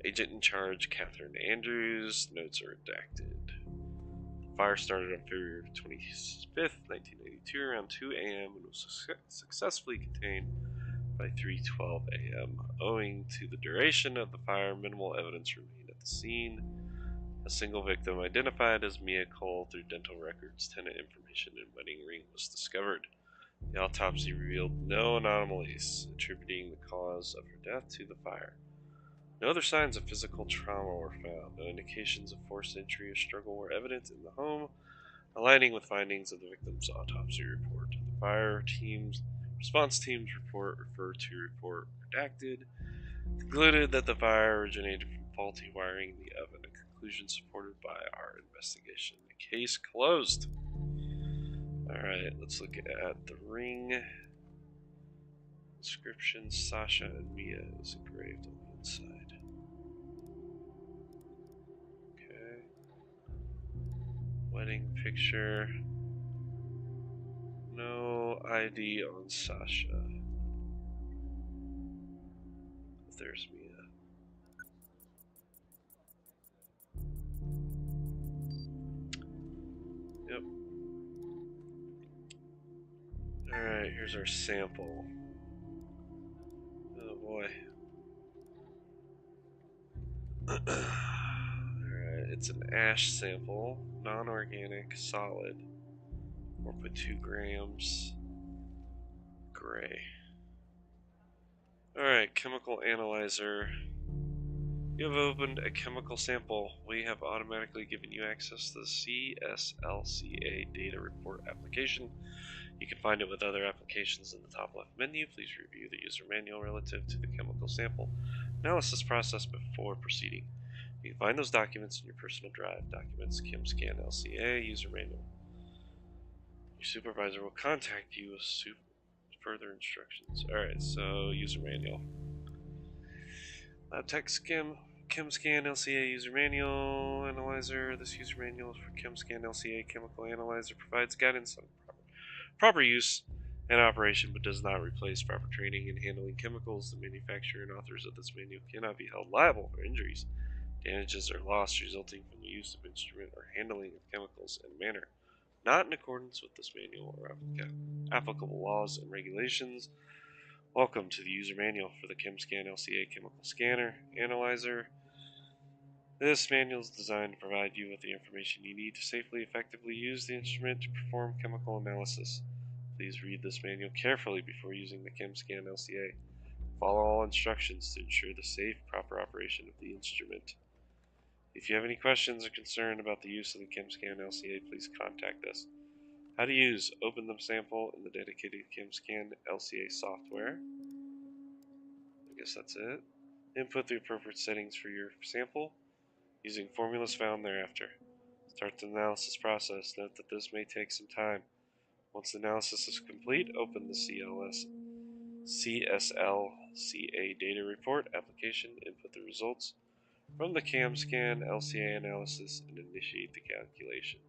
Agent in charge, Catherine Andrews. Notes are redacted. The fire started on February 25th, 1992 around 2 a.m. and was successfully contained by 3:12 a.m. Owing to the duration of the fire, minimal evidence remained at the scene. A single victim, identified as Mia Cole through dental records, tenant information, and wedding ring, was discovered. The autopsy revealed no anomalies attributing the cause of her death to the fire. No other signs of physical trauma were found. No indications of forced entry or struggle were evident in the home, aligning with findings of the victim's autopsy report. The fire team's response team's report, referred to report redacted, concluded that the fire originated from faulty wiring in the oven, a conclusion supported by our investigation. The case closed. Alright, let's look at the ring. Inscription: Sasha and Mia is engraved on the inside. Okay. Wedding picture. No ID on Sasha. There's Mia. Yep. Alright, here's our sample. Oh boy. Alright, it's an ash sample, non-organic, solid, 4.2 grams, gray. Alright, chemical analyzer. You have opened a chemical sample. We have automatically given you access to the CSLCA data report application. You can find it with other applications in the top left menu. Please review the user manual relative to the chemical sample analysis process before proceeding. You can find those documents in your personal drive. Documents, ChemScan, LCA, user manual. Your supervisor will contact you with further instructions. Alright, so user manual. Lab tech ChemScan LCA user manual analyzer. This user manual for ChemScan LCA chemical analyzer provides guidance on proper use and operation, but does not replace proper training in handling chemicals. The manufacturer and authors of this manual cannot be held liable for injuries, damages, or loss resulting from the use of instrument or handling of chemicals in a manner not in accordance with this manual or applicable laws and regulations. Welcome to the user manual for the ChemScan LCA chemical scanner analyzer. This manual is designed to provide you with the information you need to safely, effectively use the instrument to perform chemical analysis. Please read this manual carefully before using the ChemScan LCA. Follow all instructions to ensure the safe, proper operation of the instrument. If you have any questions or concern about the use of the ChemScan LCA, please contact us. How to use: open the sample in the dedicated ChemScan LCA software. I guess that's it. Input the appropriate settings for your sample using formulas found thereafter. Start the analysis process. Note that this may take some time. Once the analysis is complete, open the CSLCA data report application, input the results from the ChemScan LCA analysis, and initiate the calculation.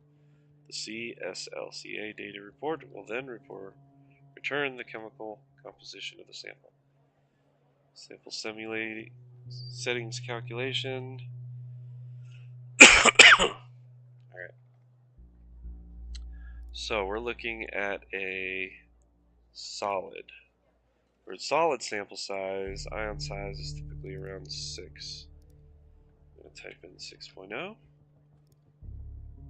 The CSLCA data report will then return the chemical composition of the sample. Sample simulate settings calculation. Alright. So we're looking at a solid. For a solid sample size, ion size is typically around 6. I'm going to type in 6.0.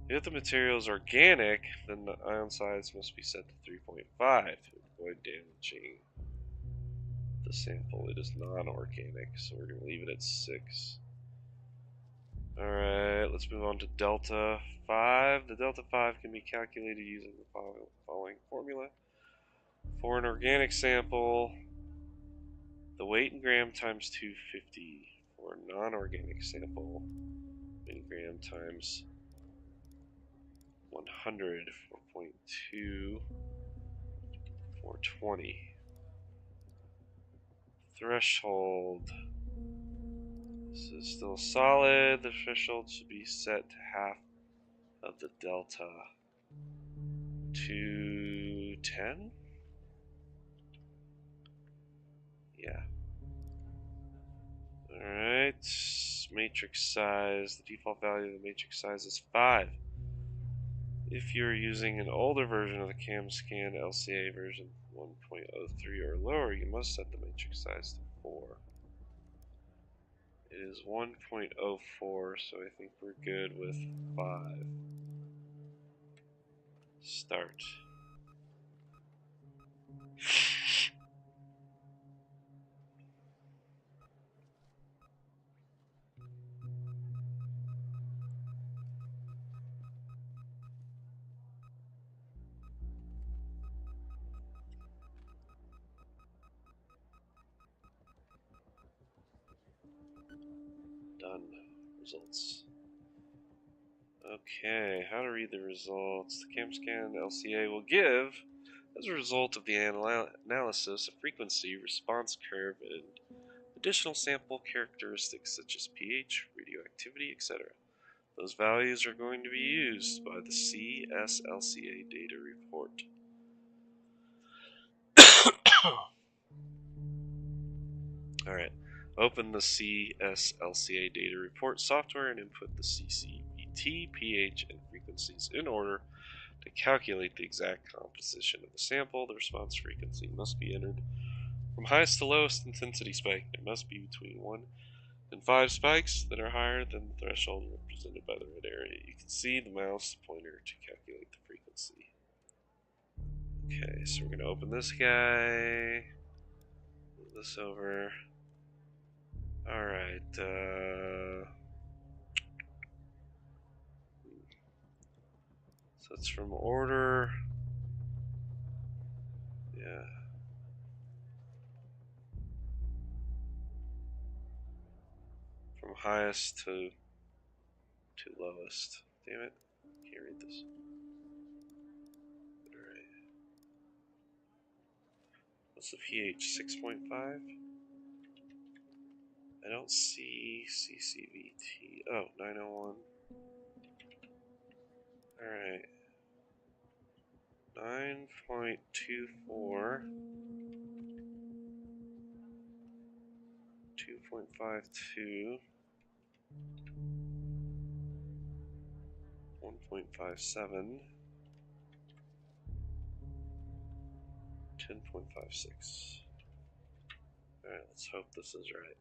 If the material is organic, then the ion size must be set to 3.5 to avoid damaging the sample. It is non-organic, so we're going to leave it at 6. Alright, let's move on to delta 5. The delta 5 can be calculated using the following formula. For an organic sample, the weight in gram times 250. For a non-organic sample, in gram times 100, 4.2, 420. Threshold. This is still solid. The threshold should be set to half of the delta. 210? Yeah. Alright. Matrix size. The default value of the matrix size is 5. If you're using an older version of the ChemScan LCA version 1.03 or lower, you must set the matrix size to 4. It is 1.04, so I think we're good with 5. Start. Done. Results. Okay, how to read the results. The ChemScan LCA will give, as a result of the analysis, a frequency response curve and additional sample characteristics such as pH, radioactivity, etc. Those values are going to be used by the CSLCA data report. Alright, open the CSLCA data report software and input the CCVT, pH, and frequencies in order to calculate the exact composition of the sample. The response frequency must be entered from highest to lowest intensity spike. There must be between 1 and 5 spikes that are higher than the threshold represented by the red area. You can see the mouse pointer to calculate the frequency. Okay, so we're going to open this guy, move this over. Alright, so it's from order. Yeah. From highest to to lowest. Damn it. Can't read this. Alright. What's the pH? 6.5? I don't see CCVT. Oh, 901. Alright. 9.24. 2.52. 1.57. 10.56. Alright, let's hope this is right.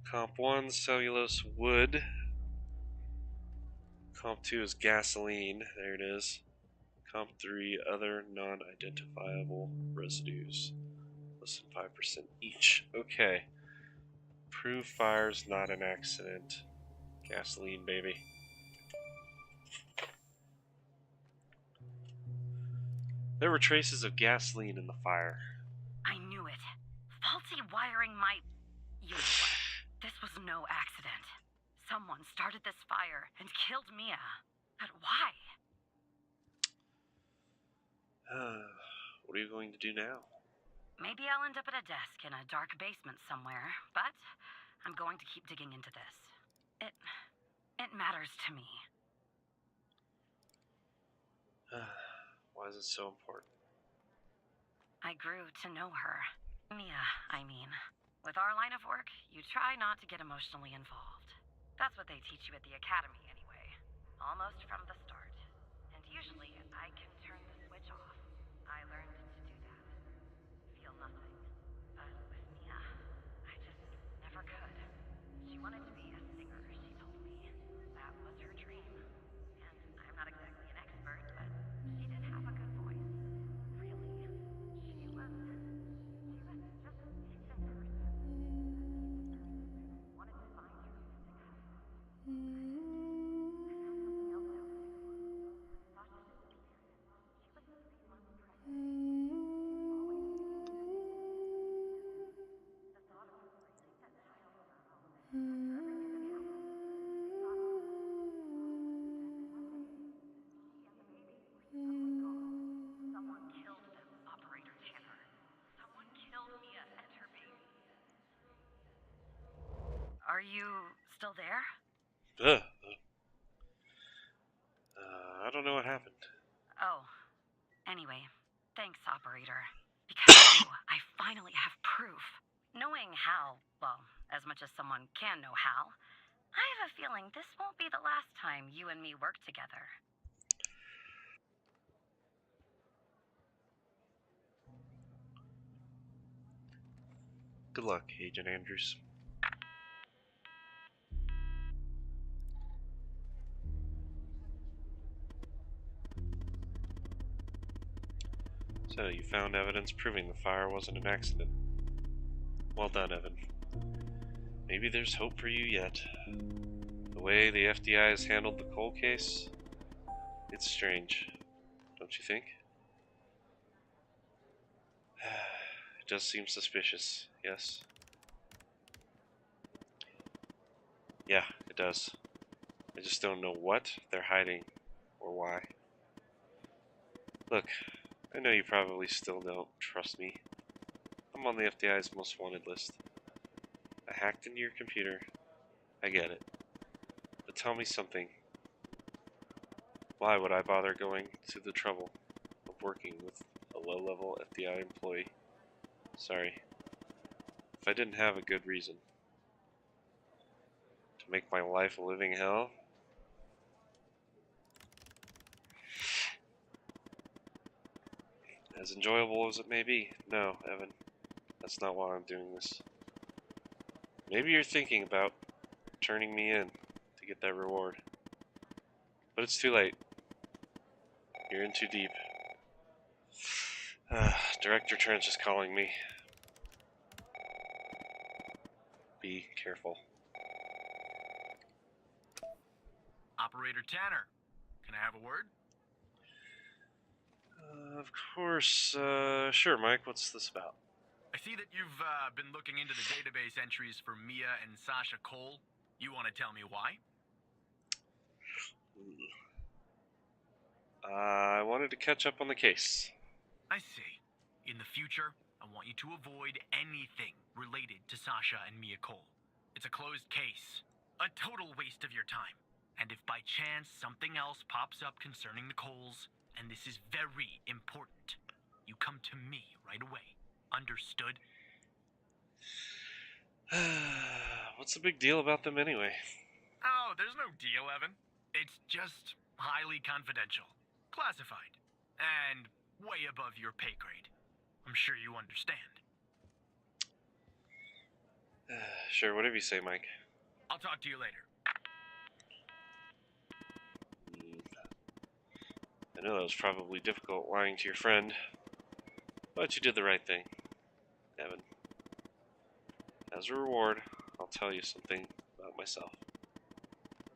Comp 1, cellulose wood. Comp 2 is gasoline. There it is. Comp 3, other non-identifiable residues. Less than 5% each. Okay. Prove fire's not an accident. Gasoline, baby. There were traces of gasoline in the fire. I knew it. Faulty wiring my... You know what? This was no accident. Someone started this fire and killed Mia. But why? What are you going to do now? Maybe I'll end up at a desk in a dark basement somewhere, but I'm going to keep digging into this. It matters to me. Why is it so important? I grew to know her. Mia, I mean. With our line of work, you try not to get emotionally involved. That's what they teach you at the academy anyway. Almost from the start. And usually, I can turn the switch off. I learned to do that. Feel nothing. But with Mia, I just never could. She wanted to be a singer, she told me. That was her dream. And I'm not exactly an expert, but she did have a good voice. Really. She was just a decent person. Wanted to find her music husband. I found something else out too. Thought she disappeared. She was 3 months pregnant. The thought of raising that child on her own after everything that happened brought on. Then one day, she and the baby were suddenly gone. Someone killed them, Operator Tanner. Someone killed Mia and her baby. Are you still there? I don't know what happened. Oh. Anyway, thanks, Operator. Because of you, I finally have proof. Knowing Hal, well, as much as someone can know Hal, I have a feeling this won't be the last time you and me work together. Good luck, Agent Andrews. So, you found evidence proving the fire wasn't an accident. Well done, Evan. Maybe there's hope for you yet. The way the FDI has handled the Cole case, it's strange, don't you think? It does seem suspicious, yes? Yeah, it does. I just don't know what they're hiding, or why. Look, I know you probably still don't trust me. I'm on the FDI's most wanted list. I hacked into your computer. I get it. But tell me something. Why would I bother going to the trouble of working with a low-level FDI employee? Sorry. If I didn't have a good reason to make my life a living hell, as enjoyable as it may be, no, Evan, that's not why I'm doing this. Maybe you're thinking about turning me in to get that reward. But it's too late. You're in too deep. Director Trench is calling me. Be careful. Operator Tanner, can I have a word? Of course. Sure, Mike. What's this about? I see that you've been looking into the database entries for Mia and Sasha Cole. You want to tell me why? I wanted to catch up on the case. I see. In the future, I want you to avoid anything related to Sasha and Mia Cole. It's a closed case. A total waste of your time. And if by chance something else pops up concerning the Coles, and this is very important, you come to me right away. Understood? What's the big deal about them anyway? Oh, there's no deal, Evan. It's just highly confidential. Classified. And way above your pay grade. I'm sure you understand. Sure, whatever you say, Mike. I'll talk to you later. I know that was probably difficult lying to your friend, but you did the right thing, Evan. As a reward, I'll tell you something about myself.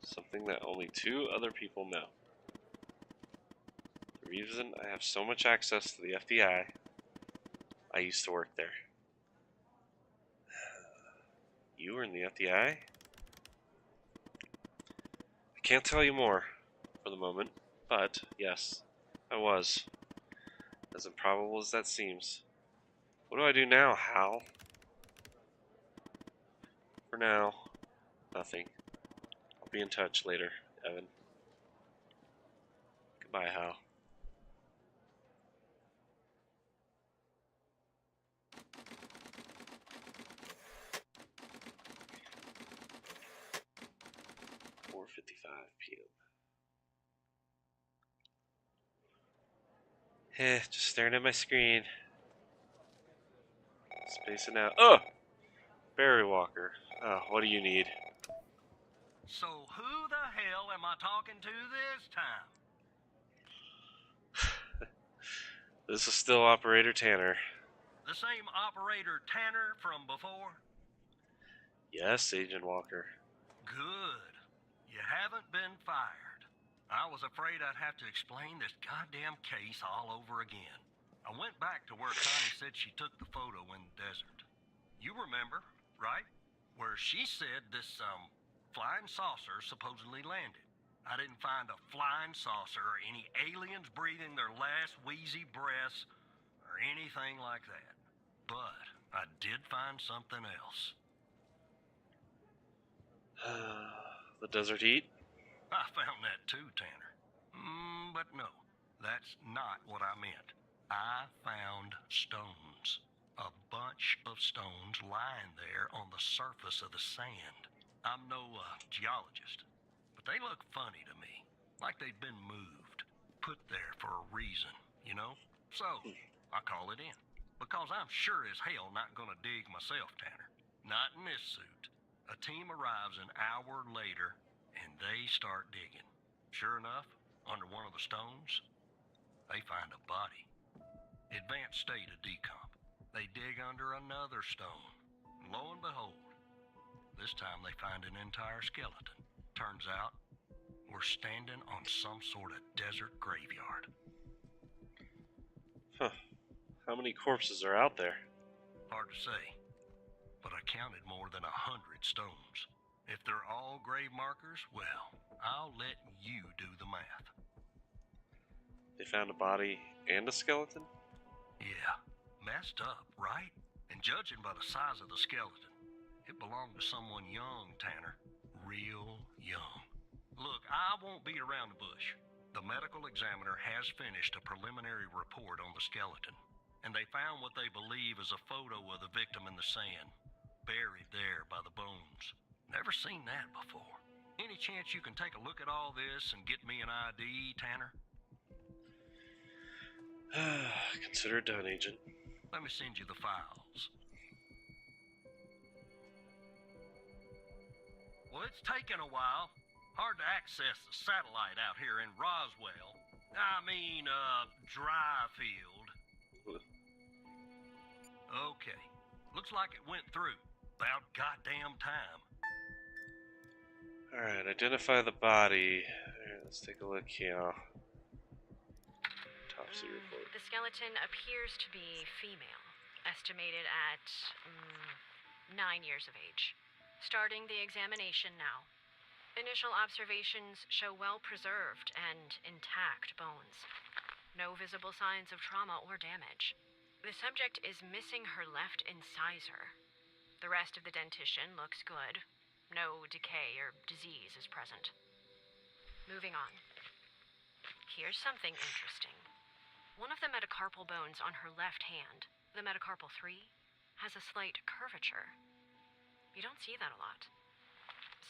Something that only 2 other people know. The reason I have so much access to the FBI, I used to work there. You were in the FBI? I can't tell you more for the moment, but yes, I was. As improbable as that seems. What do I do now, Hal? For now, nothing. I'll be in touch later, Evan. Goodbye, Hal. p.m. Just staring at my screen. Spacing out. Oh! Barry Walker. Oh, what do you need? So who the hell am I talking to this time? This is still Operator Tanner. The same operator Tanner from before? Yes, Agent Walker. Good. You haven't been fired. I was afraid I'd have to explain this goddamn case all over again. I went back to where Connie said she took the photo in the desert. You remember, right? Where she said this, flying saucer supposedly landed. I didn't find a flying saucer or any aliens breathing their last wheezy breaths or anything like that. But I did find something else. The desert heat? I found that too, Tanner. But no, that's not what I meant. I found stones. A bunch of stones lying there on the surface of the sand. I'm no geologist, but they look funny to me. Like they'd been moved. Put there for a reason, you know? So, I call it in. Because I'm sure as hell not gonna dig myself, Tanner. Not in this suit. A team arrives an hour later, and they start digging. Sure enough, under one of the stones, they find a body. Advanced state of decomp. They dig under another stone. And lo and behold, this time they find an entire skeleton. Turns out, we're standing on some sort of desert graveyard. Huh. How many corpses are out there? Hard to say, but I counted more than 100 stones. If they're all grave markers, well, I'll let you do the math. They found a body and a skeleton? Yeah, messed up, right? And judging by the size of the skeleton, it belonged to someone young, Tanner. Real young. Look, I won't beat around the bush. The medical examiner has finished a preliminary report on the skeleton, and they found what they believe is a photo of the victim in the sand, buried there by the bones. Never seen that before. Any chance you can take a look at all this and get me an ID, Tanner? Consider it done, Agent. Let me send you the files. Well, it's taken a while. Hard to access the satellite out here in Roswell. Dryfield. Okay. Looks like it went through. About goddamn time. Alright, identify the body. Alright, let's take a look here. Autopsy report. The skeleton appears to be female. estimated at 9 years of age. Starting the examination now. Initial observations show well-preserved and intact bones. No visible signs of trauma or damage. The subject is missing her left incisor. The rest of the dentition looks good. No decay or disease is present. Moving on. Here's something interesting. One of the metacarpal bones on her left hand, the metacarpal 3, has a slight curvature. You don't see that a lot.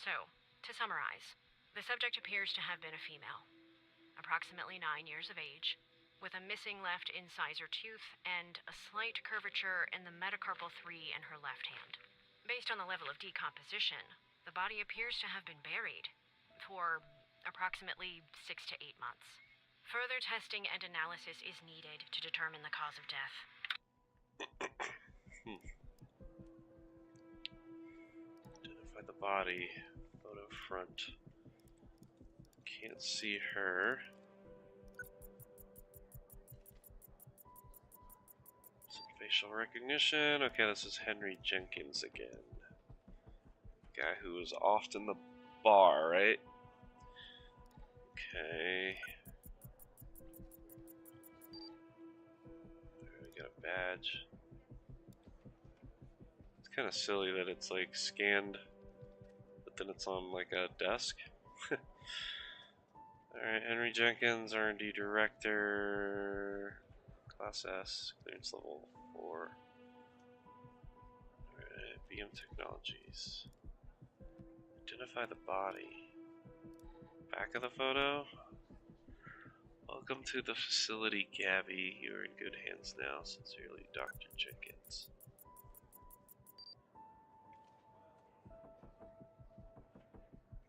So, to summarize, the subject appears to have been a female, approximately 9 years of age, with a missing left incisor tooth and a slight curvature in the metacarpal 3 in her left hand. Based on the level of decomposition, the body appears to have been buried for approximately 6 to 8 months. Further testing and analysis is needed to determine the cause of death. Identify the body. Photo front. Can't see her. Some facial recognition. Okay, this is Henry Jenkins again. Guy who was often the bar, right? Okay. There, we got a badge. It's kind of silly that it's like scanned, but then it's on like a desk. Alright, Henry Jenkins, R&D Director, Class S, clearance level 4. Alright, BM Technologies. Identify the body. Back of the photo. Welcome to the facility, Gabby. You are in good hands now. Sincerely, Dr. Jenkins.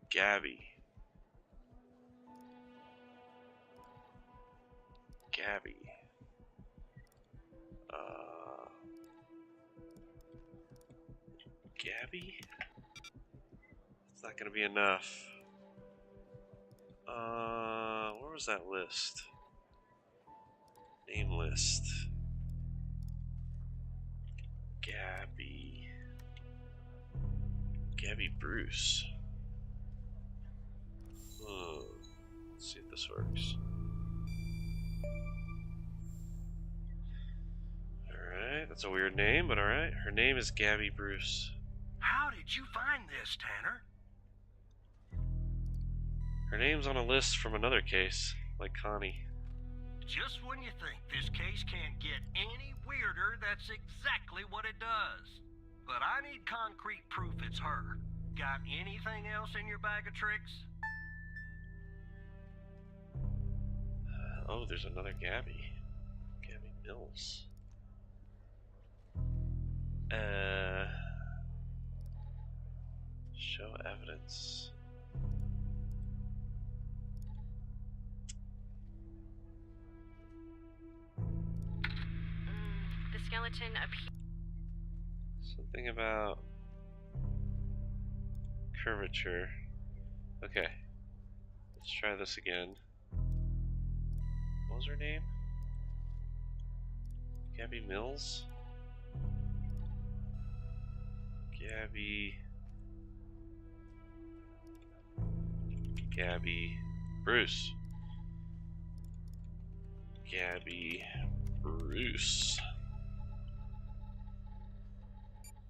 Gabby. Gabby. Gabby? It's not gonna be enough. Where was that list? Name list. Gabby. Gabby Bruce. Let's see if this works. Alright, that's a weird name, but alright. Her name is Gabby Bruce. How did you find this, Tanner? Her name's on a list from another case, like Connie. Just when you think this case can't get any weirder, that's exactly what it does. But I need concrete proof it's her. Got anything else in your bag of tricks? Oh, there's another Gabby. Gabby Mills. Show evidence. The skeleton appears. Something about curvature. Okay. Let's try this again. What was her name? Gabby Mills? Gabby Bruce. Gabby Bruce.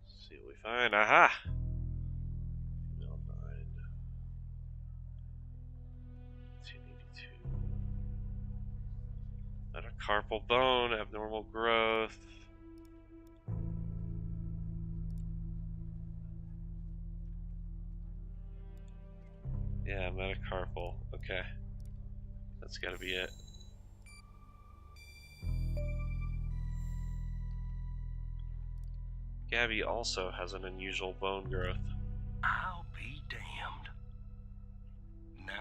Let's see what we find. Aha! Female 9. 1982. Metacarpal bone, abnormal growth. Yeah, metacarpal. Okay. That's gotta be it. Gabby also has an unusual bone growth. I'll be damned. 9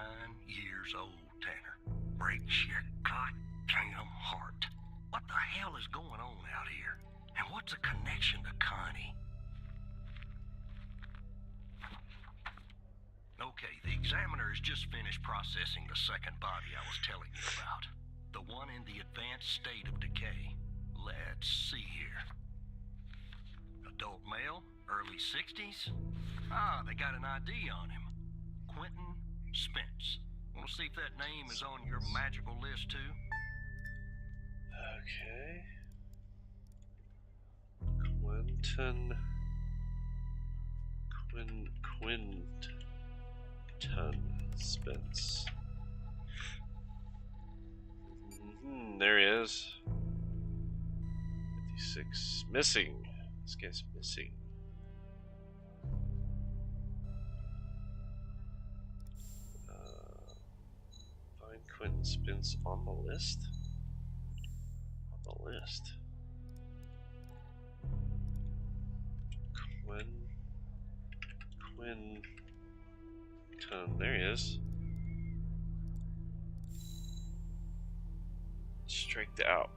years old, Tanner. Breaks your goddamn heart. What the hell is going on out here? And what's the connection to Connie? Okay, the examiner has just finished processing the second body I was telling you about. The one in the advanced state of decay. Let's see here. Adult male, early 60s. Ah, they got an ID on him. Quentin Spence. Want to see if that name is on your magical list too? Okay. Quinton Spence. There he is. 56. Missing. This guy's missing. Find Quentin Spence on the list? On the list. Quinton. There he is. Striked out.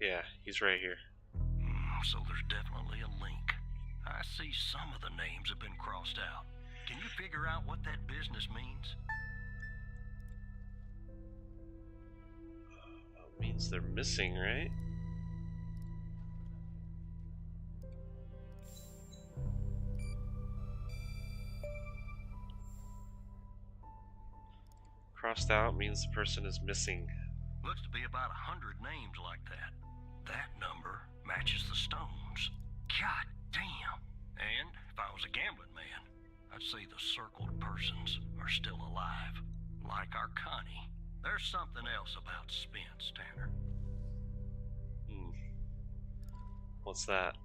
Yeah, he's right here. So there's definitely a link. I see some of the names have been crossed out. Can you figure out what that business means? Well, it means they're missing, right? Crossed out means the person is missing. Looks to be about 100 names like that. That number matches the stones. God damn. And if I was a gambling man, I'd say the circled persons are still alive. Like our Connie. There's something else about Spence, Tanner. What's that?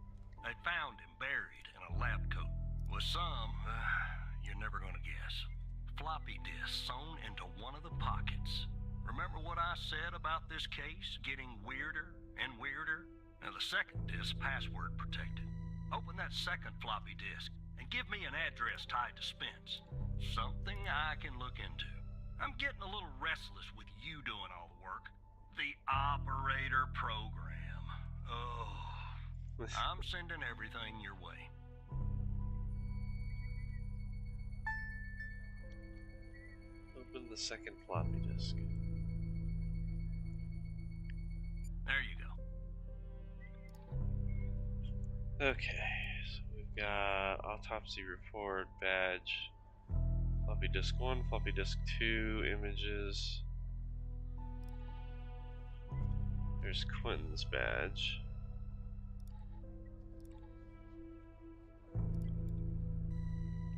They found him buried in a lab coat with some, you're never gonna guess, floppy disk sewn into one of the pockets. Remember what I said about this case getting weirder and weirder? Now the second disk password protected. Open that second floppy disk and give me an address tied to Spence. Something I can look into. I'm getting a little restless with you doing all the work. The operator program. Oh, I'm sending everything your way. Open the second floppy disk. There you go. Okay, so we've got autopsy report, badge, floppy disk 1, floppy disk 2, images. There's Quentin's badge.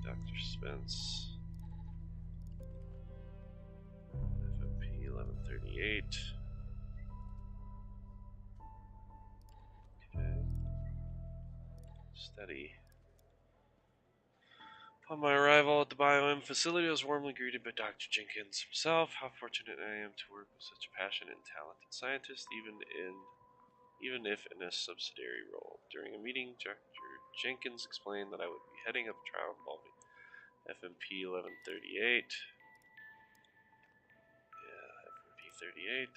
Dr. Spence. FMP 1138. Okay. Study. Upon my arrival at the BioM facility, I was warmly greeted by Dr. Jenkins himself. How fortunate I am to work with such a passionate and talented scientist, even if in a subsidiary role. During a meeting, Dr. Jenkins explained that I would be heading up a trial involving FMP 1138. Yeah, FMP 38.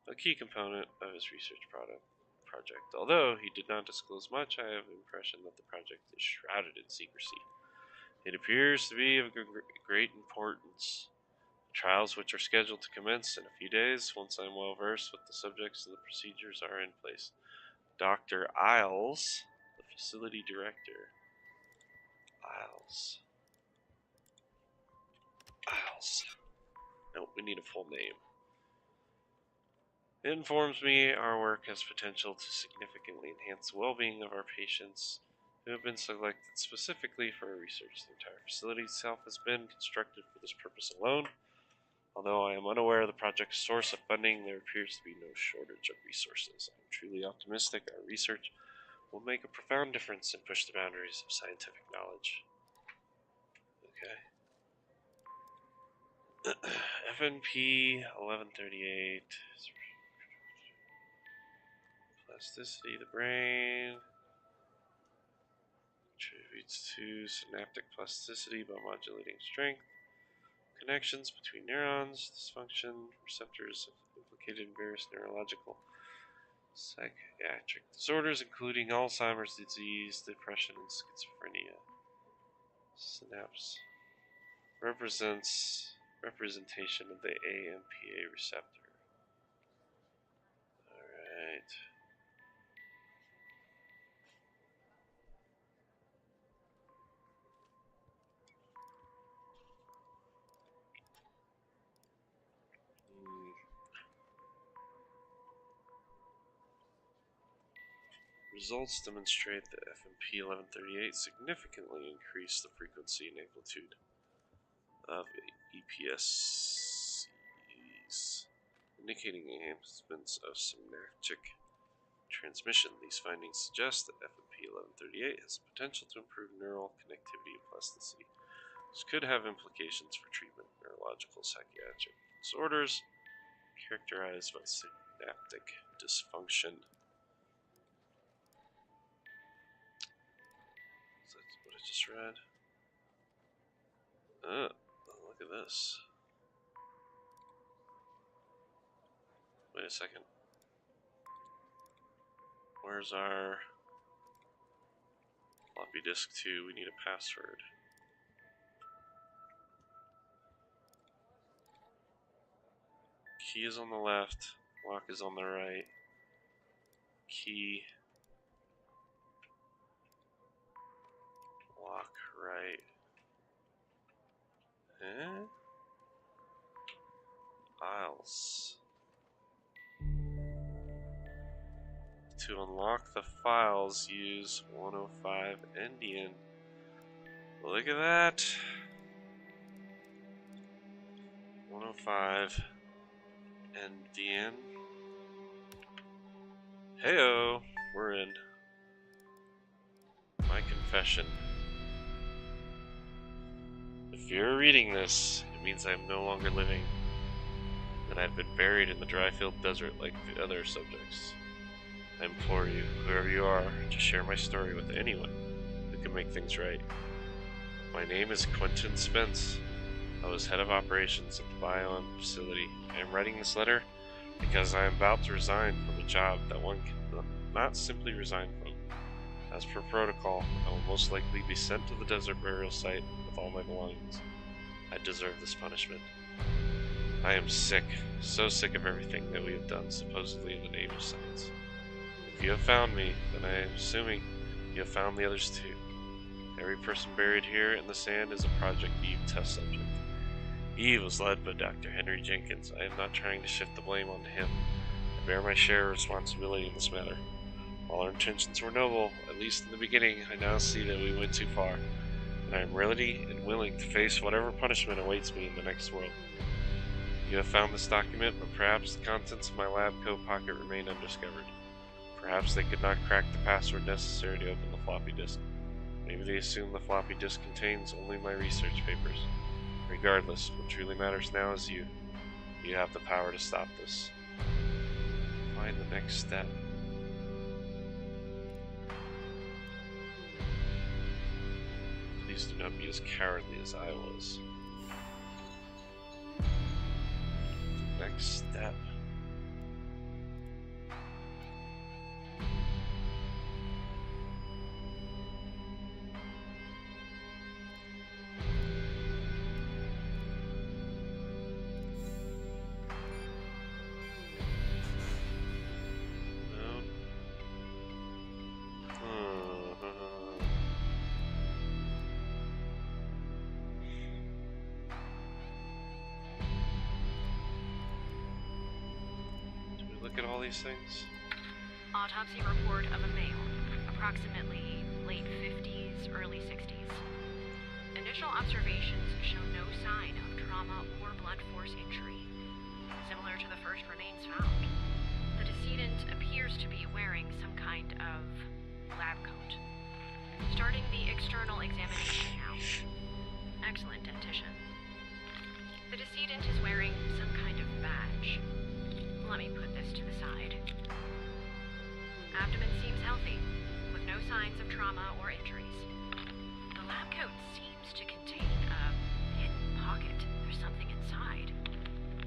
A key component of his research project. Although he did not disclose much, I have the impression that the project is shrouded in secrecy. It appears to be of great importance. Trials, which are scheduled to commence in a few days, once I am well versed with the subjects and the procedures, are in place. Dr. Isles, the facility director. Isles. No, we need a full name. It informs me our work has potential to significantly enhance the well-being of our patients who have been selected specifically for our research. The entire facility itself has been constructed for this purpose alone. Although I am unaware of the project's source of funding, there appears to be no shortage of resources. I am truly optimistic our research will make a profound difference and push the boundaries of scientific knowledge. Okay. FNP 1138. Plasticity of the brain. Contributes to synaptic plasticity by modulating strength. Connections between neurons, dysfunction, receptors implicated in various neurological psychiatric disorders, including Alzheimer's disease, depression, and schizophrenia. Synapse. representation of the AMPA receptor. Alright. Results demonstrate that FMP 1138 significantly increased the frequency and amplitude of EPSCs, indicating enhancements of synaptic transmission. These findings suggest that FMP 1138 has the potential to improve neural connectivity and plasticity. This could have implications for treatment of neurological psychiatric disorders characterized by synaptic dysfunction. That's what I just read. Oh, look at this. Wait a second. Where's our floppy disk 2? We need a password. Key is on the left, lock is on the right. Key, lock right. Eh? Files. To unlock the files, use 105 Endian. Look at that. 105 Endian. Heyo, we're in. My confession. If you're reading this, it means I'm no longer living, that I've been buried in the dry-filled desert like the other subjects. I implore you, whoever you are, to share my story with anyone who can make things right. My name is Quentin Spence. I was head of operations at the Bion facility. I am writing this letter because I am about to resign from a job that one cannot simply resign from. As per protocol, I will most likely be sent to the desert burial site with all my belongings. I deserve this punishment. I am sick, so sick of everything that we have done supposedly in the name of science. If you have found me, then I am assuming you have found the others too. Every person buried here in the sand is a Project Eve test subject. Eve was led by Dr. Henry Jenkins. I am not trying to shift the blame onto him. I bear my share of responsibility in this matter. While our intentions were noble, at least in the beginning, I now see that we went too far, and I am ready and willing to face whatever punishment awaits me in the next world. You have found this document, but perhaps the contents of my lab coat pocket remain undiscovered. Perhaps they could not crack the password necessary to open the floppy disk. Maybe they assume the floppy disk contains only my research papers. Regardless, what truly matters now is you. You have the power to stop this. Find the next step. Please do not be as cowardly as I was. Next step. Look at all these things. Autopsy report of a male, approximately late 50s, early 60s. Initial observations show no sign of trauma or blunt force injury, similar to the first remains found. The decedent appears to be wearing some kind of lab coat. Starting the external examination now. Excellent dentition. The decedent is wearing some kind of badge. Let me put this to the side. Abdomen seems healthy, with no signs of trauma or injuries. The lab coat seems to contain a hidden pocket. There's something inside.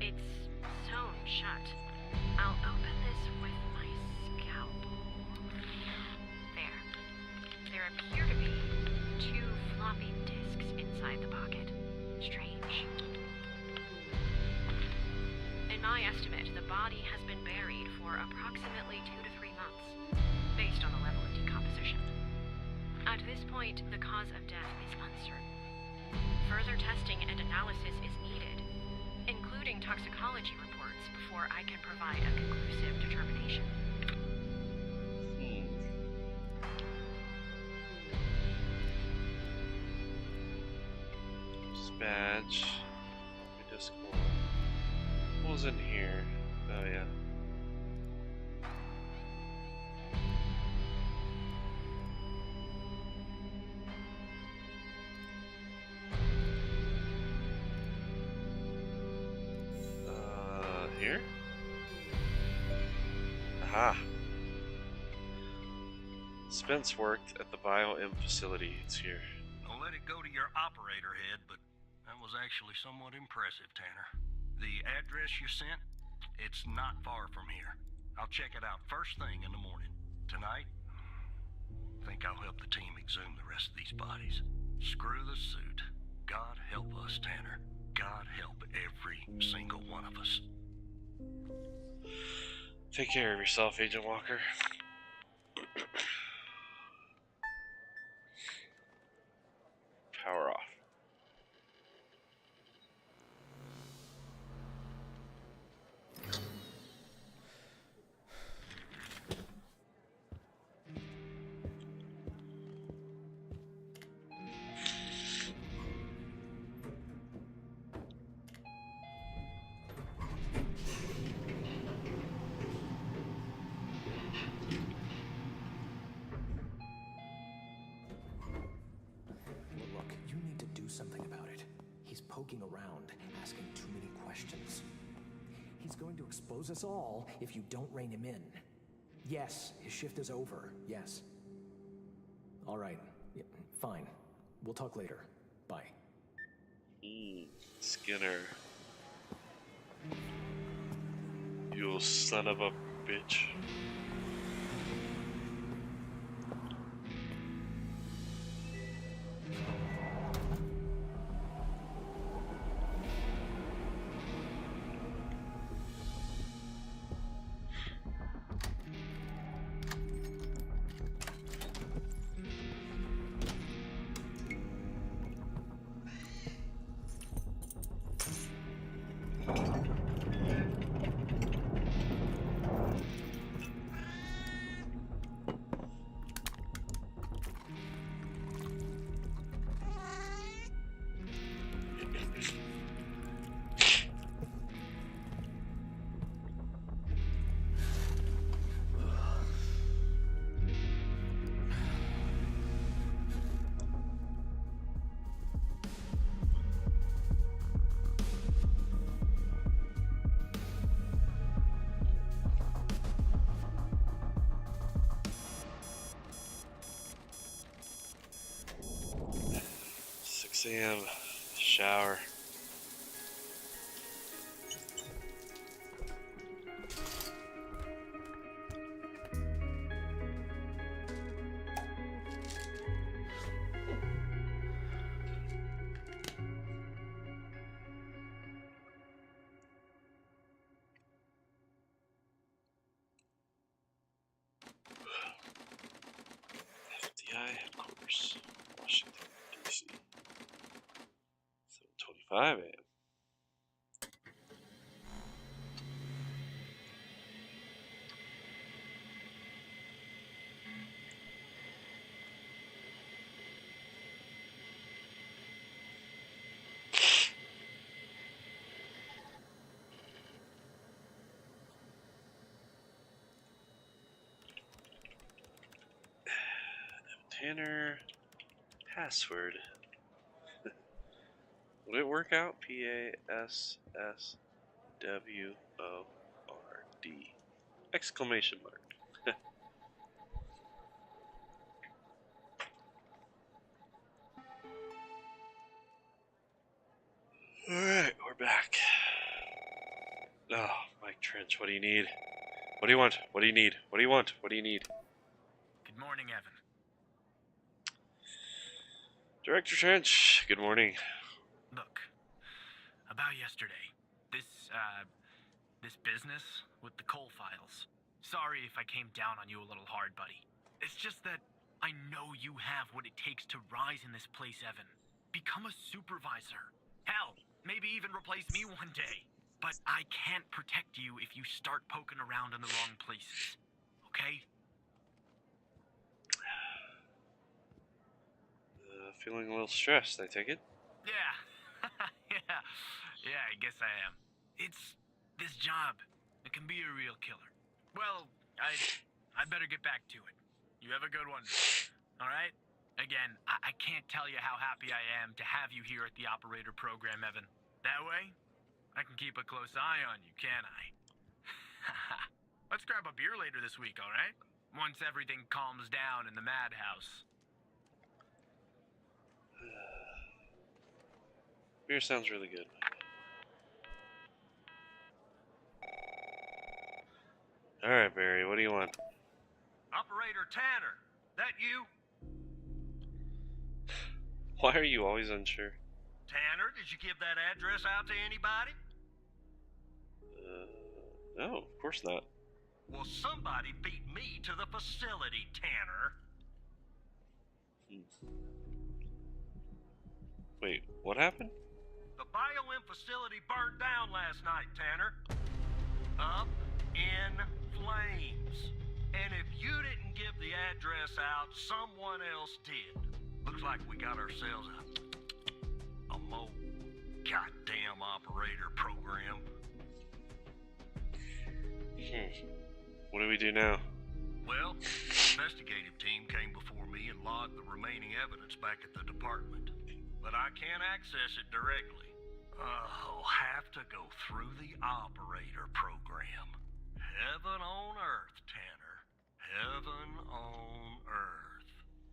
It's sewn shut. I'll open this with my scalpel. There. There appear to be 2 floppy disks inside the pocket. Strange. my estimate, the body has been buried for approximately 2 to 3 months, based on the level of decomposition. At this point, the cause of death is uncertain. Further testing and analysis is needed, including toxicology reports, before I can provide a conclusive determination. Badge. Discord. What was in here? Oh yeah. Here? Aha. Spence worked at the BioM facility. It's here. I'll let it go to your operator head, but that was actually somewhat impressive, Tanner. The address you sent, it's not far from here. I'll check it out first thing in the morning. Tonight, I think I'll help the team exhume the rest of these bodies. Screw the suit. God help us, Tanner. God help every single one of us. Take care of yourself, Agent Walker. Power off. Something about it. He's poking around, asking too many questions. He's going to expose us all if you don't rein him in. Yes, his shift is over. Yes. All right. Yeah, fine. We'll talk later. Bye. Skinner. You son of a bitch. Sam, shower. FDI headquarters, Washington, D.C. 7:25 a.m. Tanner password. Would it work out? PASSWORD! Exclamation mark. Alright, we're back. Oh, Mike Trench, what do you need? What do you want? What do you need? What do you want? What do you need? Good morning, Evan. Director Trench, good morning. Look, about yesterday, This business with the coal files. Sorry if I came down on you a little hard, buddy. It's just that I know you have what it takes to rise in this place, Evan. Become a supervisor. Hell, maybe even replace me one day. But I can't protect you if you start poking around in the wrong places. Okay? Feeling a little stressed, I take it? Yeah. Yeah, I guess I am. It's this job. It can be a real killer. Well, I better get back to it. You have a good one. All right? Again, I can't tell you how happy I am to have you here at the operator program, Evan. That way, I can keep a close eye on you, can't I? Let's grab a beer later this week, all right? Once everything calms down in the madhouse. Beer sounds really good. Alright, Barry, what do you want? Operator Tanner, that you? Why are you always unsure? Tanner, did you give that address out to anybody? No, of course not. Well, somebody beat me to the facility, Tanner. Wait, what happened? The BioM facility burned down last night, Tanner. Up in flames. And if you didn't give the address out, someone else did. Looks like we got ourselves a mole goddamn operator program. What do we do now? Well, the investigative team came before me and logged the remaining evidence back at the department. But I can't access it directly. I'll have to go through the operator program. Heaven on earth, Tanner. Heaven on earth.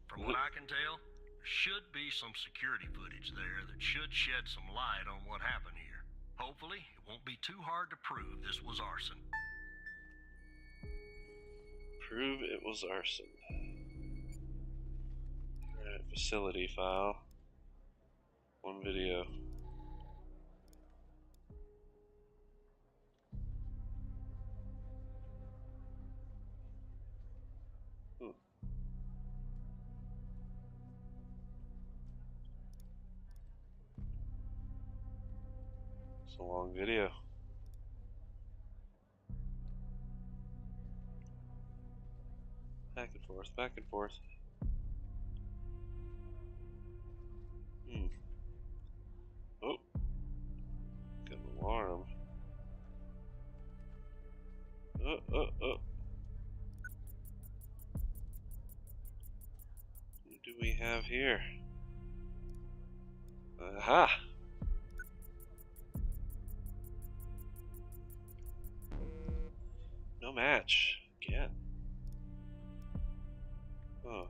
From what I can tell, there should be some security footage there that should shed some light on what happened here. Hopefully, it won't be too hard to prove this was arson. Prove it was arson. Alright, facility file. One video. It's a long video. Back and forth, back and forth. Oh. Got an alarm. What do we have here? Aha! No match. Again. Oh.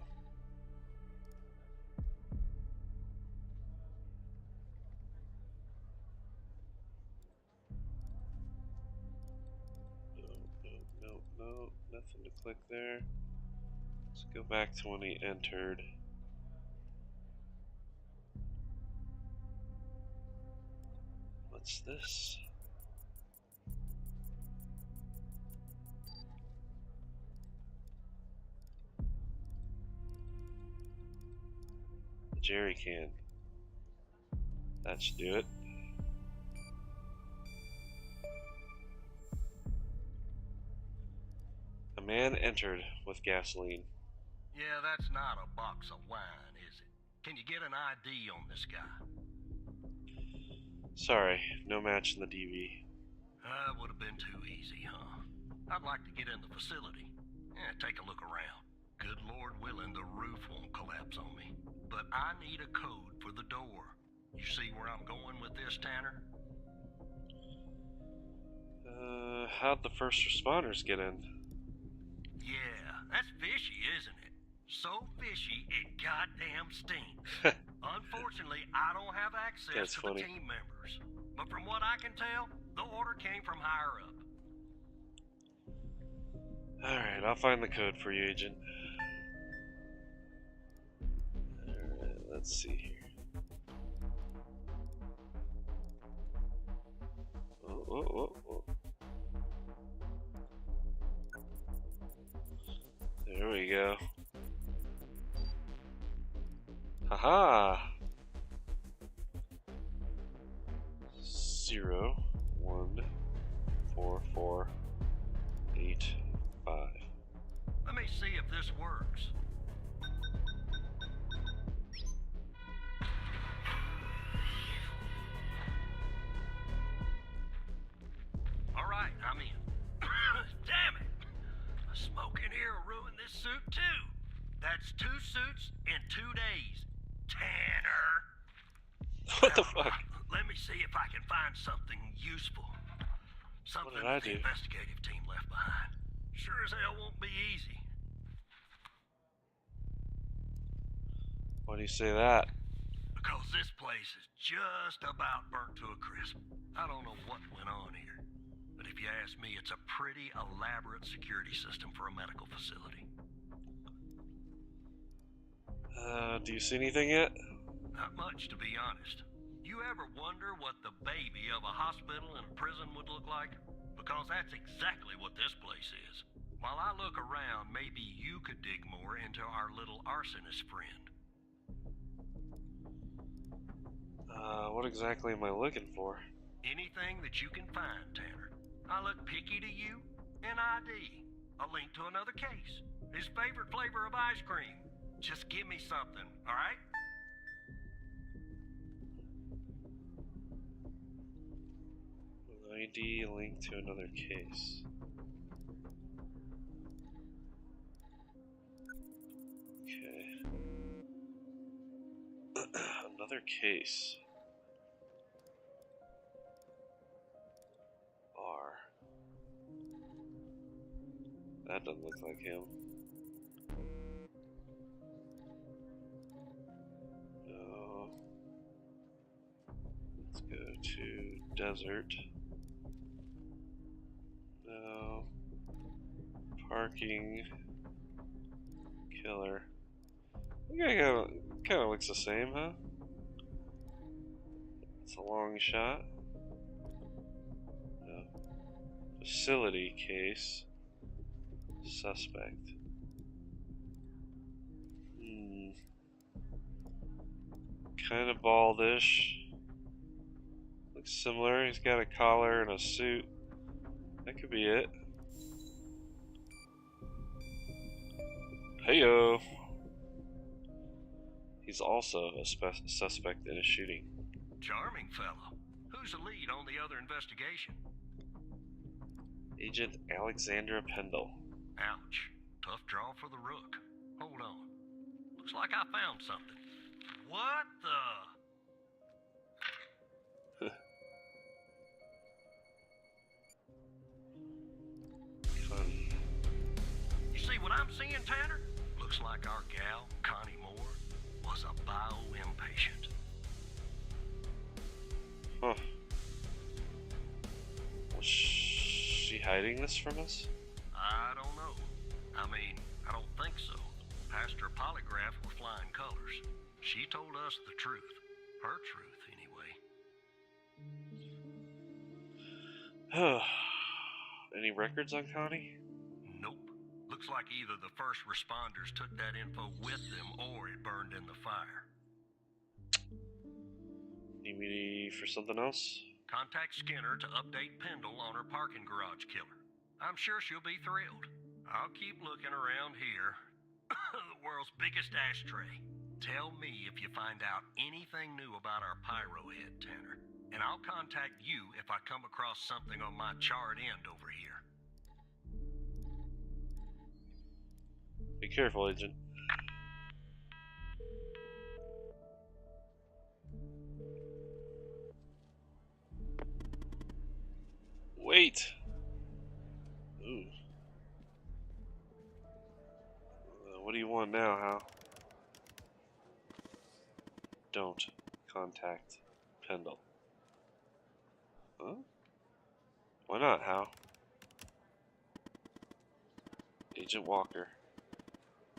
No. Nothing to click there. Let's go back to when he entered. What's this? The jerry can. That should do it. A man entered with gasoline. Yeah, that's not a box of wine, is it? Can you get an ID on this guy? Sorry, no match in the DV. Would have been too easy, huh? I'd like to get in the facility. Take a look around. Good Lord willing, the roof won't collapse on me. But I need a code for the door. You see where I'm going with this, Tanner? How'd the first responders get in? Yeah, that's fishy, isn't it? So fishy, it goddamn stinks. Unfortunately, I don't have access That's to funny. the team members. But from what I can tell, the order came from higher up. Alright, I'll find the code for you, Agent. Alright, let's see here. Oh. 0 1 4 4 8 5. Let me see if this works. All right, I'm in. Damn it! The smoke in here will ruin this suit too. That's 2 suits in 2 days. Tanner! What the fuck? Let me see if I can find something useful. Something did I the do? investigative team left behind. Sure as hell won't be easy. Why do you say that? Because this place is just about burnt to a crisp. I don't know what went on here. But if you ask me, it's a pretty elaborate security system for a medical facility. Do you see anything yet? Not much, to be honest. You ever wonder what the baby of a hospital and a prison would look like? Because that's exactly what this place is. While I look around, maybe you could dig more into our little arsonist friend. What exactly am I looking for? Anything that you can find, Tanner. I look picky to you, an ID, a link to another case, his favorite flavor of ice cream. Just give me something, all right? ID link to another case. Okay. Another case. R. That doesn't look like him. No. Let's go to desert. No. Parking. Killer. Yeah, kind of looks the same, huh? It's a long shot. No. Facility case. Suspect. Kind of baldish. Looks similar. He's got a collar and a suit. That could be it. Heyo! He's also a suspect in a shooting. Charming fellow. Who's the lead on the other investigation? Agent Alexandra Pendle. Ouch. Tough draw for the rook. Hold on. Looks like I found something. What the? Funny. You see what I'm seeing, Tanner? Looks like our gal, Connie Moore, was a bio-impatient. Huh. Was she hiding this from us? I don't know. I mean, I don't think so. Past her polygraph were flying colors. She told us the truth. Her truth, anyway. Any records on Connie? Nope. Looks like either the first responders took that info with them or it burned in the fire. Need me for something else? Contact Skinner to update Pendle on her parking garage killer. I'm sure she'll be thrilled. I'll keep looking around here. The world's biggest ashtray. Tell me if you find out anything new about our pyro head, Tanner. And I'll contact you if I come across something on my charred end over here. Be careful, Agent. Wait! Ooh. What do you want now, Hal? Don't contact Pendle. Huh? Why not, Hal? Agent Walker,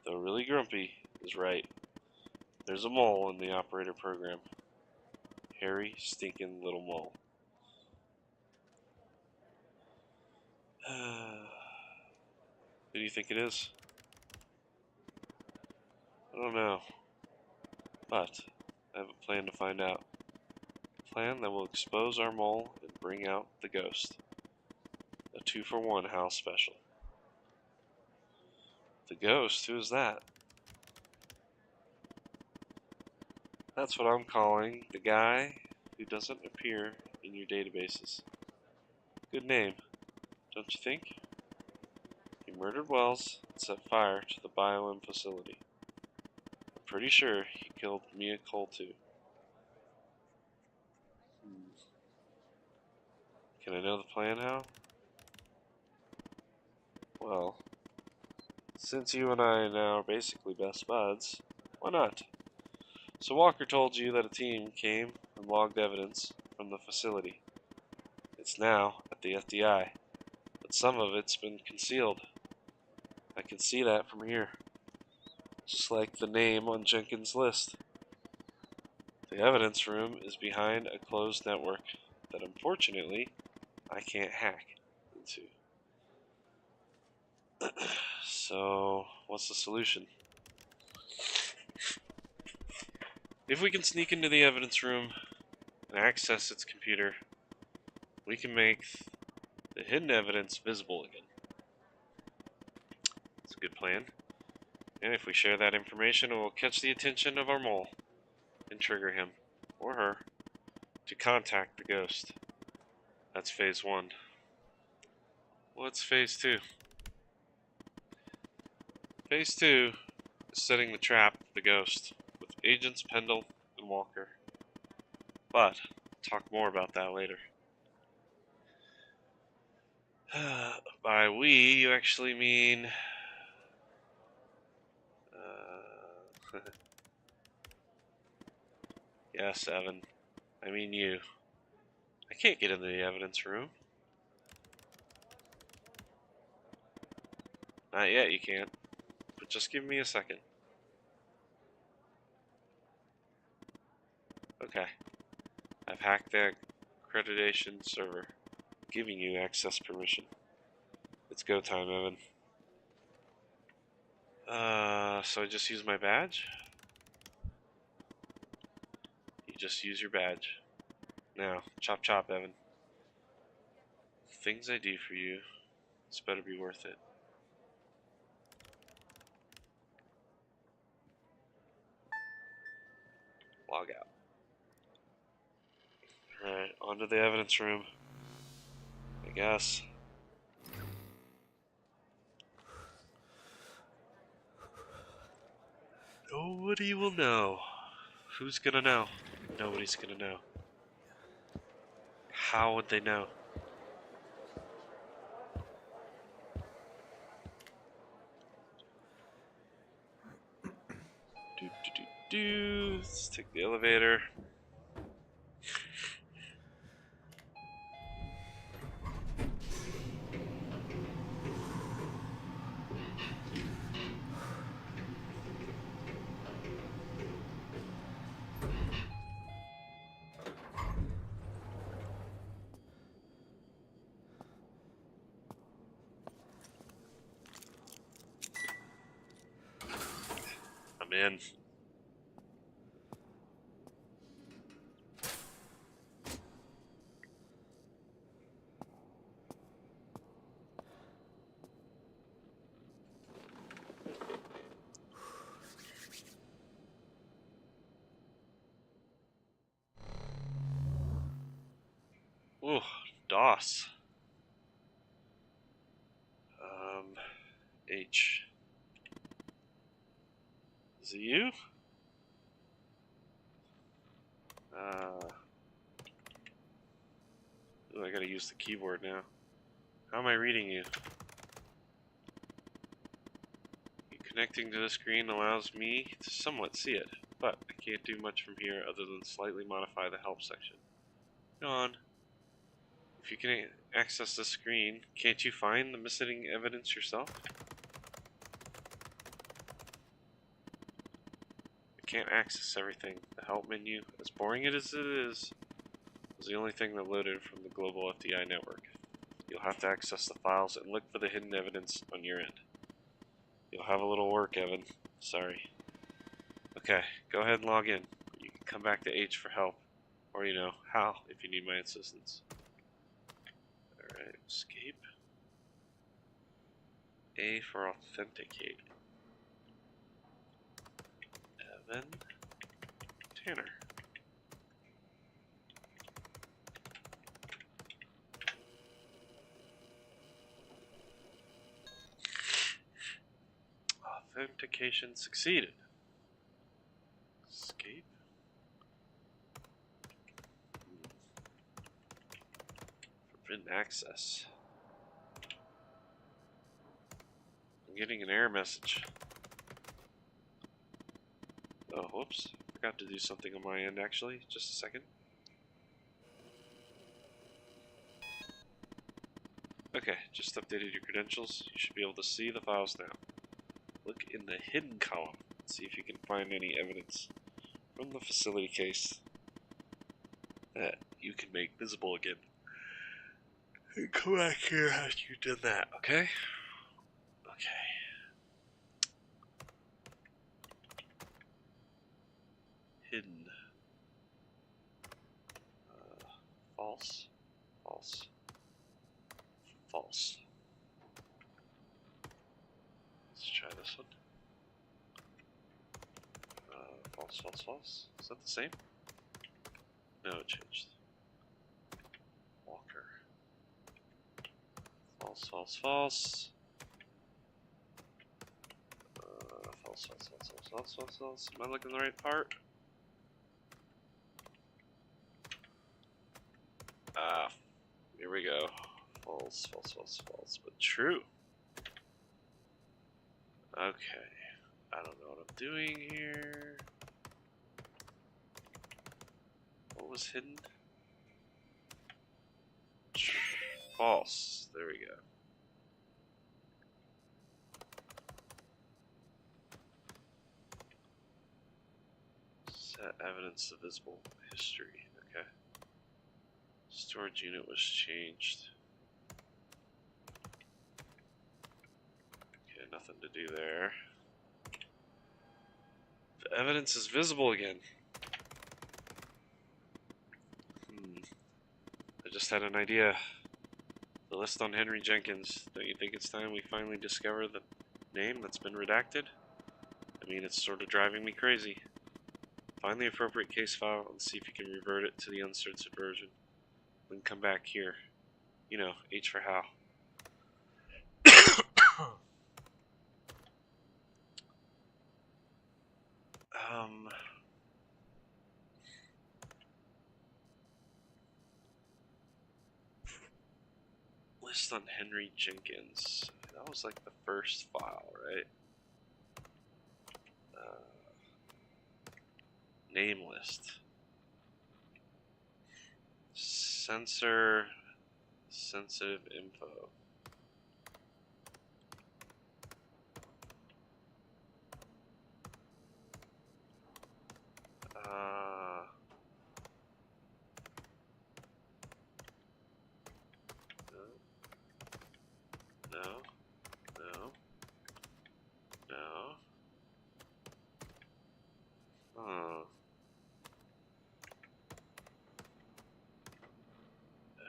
though really grumpy, is right. There's a mole in the operator program. Hairy, stinking little mole. Who do you think it is? I don't know. But I have a plan to find out. plan that will expose our mole and bring out the ghost. A 2-for-1 house special. The ghost? Who is that? That's what I'm calling the guy who doesn't appear in your databases. Good name, don't you think? He murdered Wells and set fire to the BioM facility. I'm pretty sure he killed Mia Cole too. Can I know the plan, Hal? Well, since you and I now are basically best buds, why not? So Walker told you that a team came and logged evidence from the facility. It's now at the FBI, but some of it's been concealed. I can see that from here, just like the name on Jenkins' list. The evidence room is behind a closed network that unfortunately I can't hack into. So, what's the solution? If we can sneak into the evidence room and access its computer, we can make the hidden evidence visible again. It's a good plan. And if we share that information, it will catch the attention of our mole and trigger him, or her, to contact the ghost. That's phase 1. What's phase 2? Phase 2 is setting the trap for the ghost with Agents Pendle and Walker. But, I'll talk more about that later. By we, you actually mean... yes, Evan. I mean you. I can't get into the evidence room. Not yet, you can't. But just give me a second. Okay. I've hacked the accreditation server, giving you access permission. It's go time, Evan. So I just use my badge? You just use your badge. Now, chop chop, Evan. Things I do for you, it's better be worth it. Log out. Alright, onto the evidence room. I guess. Nobody will know. Who's gonna know? Nobody's gonna know. How would they know? Let's take the elevator. I'm in. Ooh, DOS. H. Is it you? Ooh, I gotta use the keyboard now. How am I reading you? Connecting to the screen allows me to somewhat see it, but I can't do much from here other than slightly modify the help section. Go on. If you can access the screen, can't you find the missing evidence yourself? I can't access everything. The help menu, as boring as it is, was the only thing that loaded from the global FDI network. You'll have to access the files and look for the hidden evidence on your end. You'll have a little work, Evan. Sorry. Okay, go ahead and log in. You can come back to H for help. Or, you know, how, if you need my assistance. Alright, escape. A for authenticate. Evan Tanner. Authentication succeeded. Escape. Forbidden access. I'm getting an error message. Oh, whoops. Forgot to do something on my end, actually. Just a second. Okay, just updated your credentials. You should be able to see the files now. Look in the hidden column. See if you can find any evidence from the facility case that you can make visible again. And come back here after you've done that, okay? Okay. Hidden. False. False. False. Let's try this one. False, false, false. Is that the same? No, it changed. Walker. False, false, false. False, false, false, false, false, false, false. Am I looking at the right part? Here we go. False, false, false, false, but true. Okay. I don't know what I'm doing here. What was hidden? False. There we go. Set evidence of visible history. Okay. Storage unit was changed. Okay, nothing to do there. The evidence is visible again. I just had an idea. The list on Henry Jenkins. Don't you think it's time we finally discover the name that's been redacted? I mean, it's sort of driving me crazy. Find the appropriate case file and see if you can revert it to the uncensored version. Then come back here. You know, H for how. List on Henry Jenkins. That was like the first file, right? Name list. Censor sensitive info.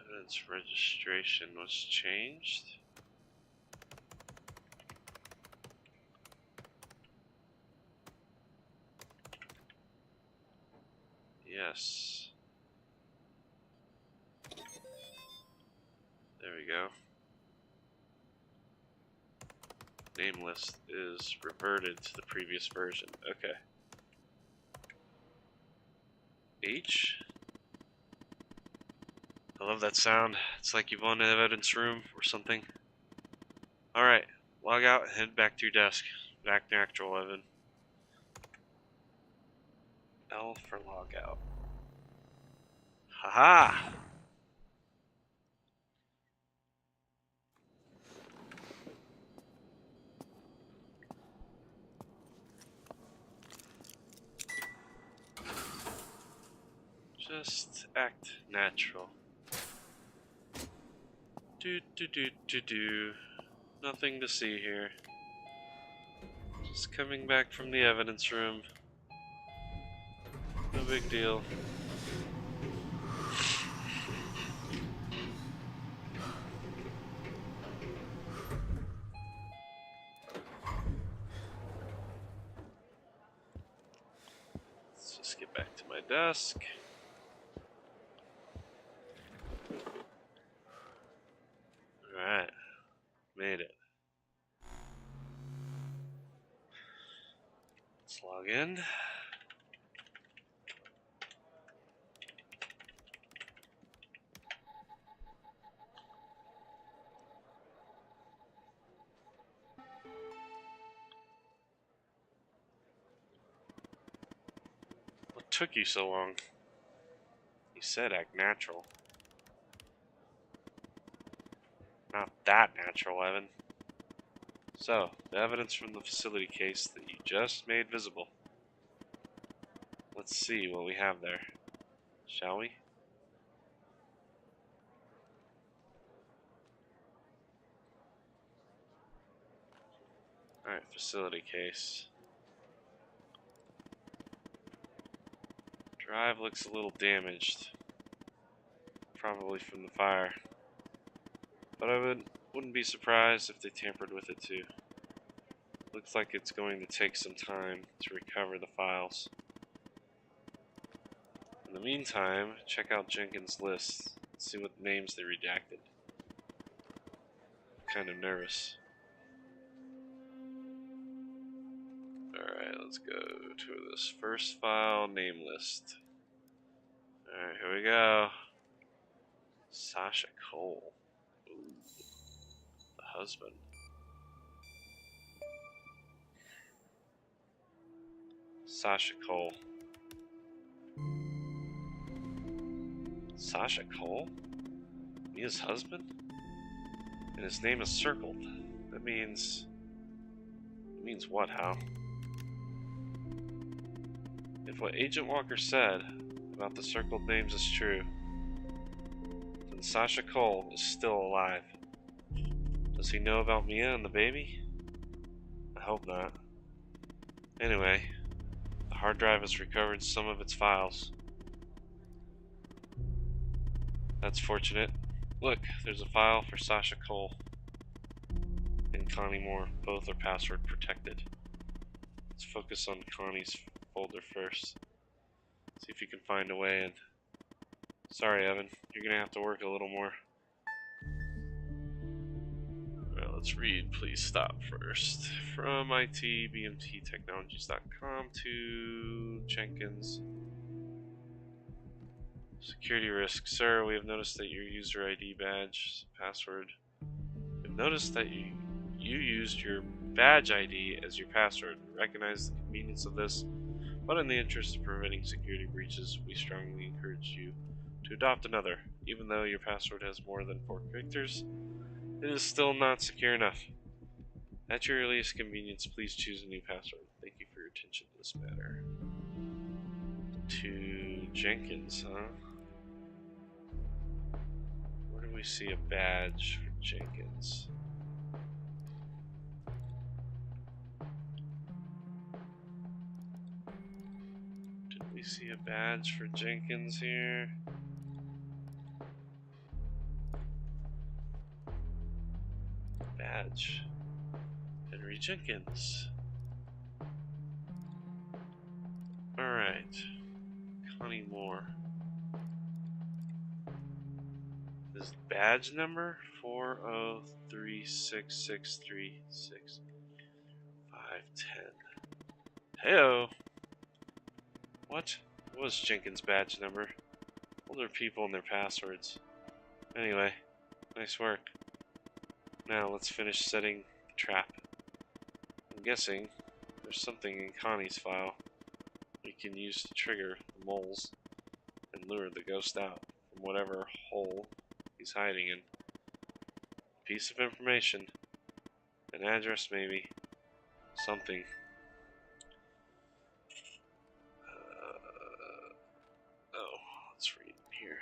Evidence registration was changed. Yes. There we go. Name list is reverted to the previous version. Okay. H. I love that sound. It's like you've won an evidence room or something. Alright, log out and head back to your desk. Back to actual Evan. L for log out. Haha! Just act natural. Do. Nothing to see here. Just coming back from the evidence room. No big deal. desk. Alright. Made it. Let's log in. What took you so long? You said act natural. Not that natural, Evan. So, the evidence from the facility case that you just made visible. Let's see what we have there, shall we? Alright, facility case. Drive looks a little damaged. Probably from the fire. But I wouldn't be surprised if they tampered with it too. Looks like it's going to take some time to recover the files. In the meantime, check out Jenkins' list. See what names they redacted. I'm kind of nervous. Alright, let's go to this first file, name list. Alright, here we go. Sasha Cole. Ooh, the husband. Sasha Cole. Sasha Cole? Mia's husband? And his name is circled. That means... It means what, Hal? If what Agent Walker said about the circled names is true, then Sasha Cole is still alive. Does he know about Mia and the baby? I hope not. Anyway, the hard drive has recovered some of its files. That's fortunate. Look, there's a file for Sasha Cole and Connie Moore. Both are password protected. Let's focus on Connie's folder first. See if you can find a way in. Sorry, Evan. You're gonna have to work a little more. Well, let's read. Please stop first. From itbmttechnologies.com to Jenkins. Security risk. Sir, we have noticed that your user ID badge password. We've noticed that you used your badge ID as your password. We recognize the convenience of this, but in the interest of preventing security breaches, we strongly encourage you to adopt another. Even though your password has more than 4 characters, it is still not secure enough. At your earliest convenience, please choose a new password. Thank you for your attention to this matter. To Jenkins, huh? Where do we see a badge for Jenkins? Did we see a badge for Jenkins here? Badge. Henry Jenkins. Alright. Connie Moore. This badge number 4036636 510. Heyo. What was Jenkins' badge number? Older people and their passwords. Anyway, nice work. Now let's finish setting the trap. I'm guessing there's something in Connie's file we can use to trigger the moles and lure the ghost out from whatever hole he's hiding in. A piece of information, an address maybe, something. Let's read here.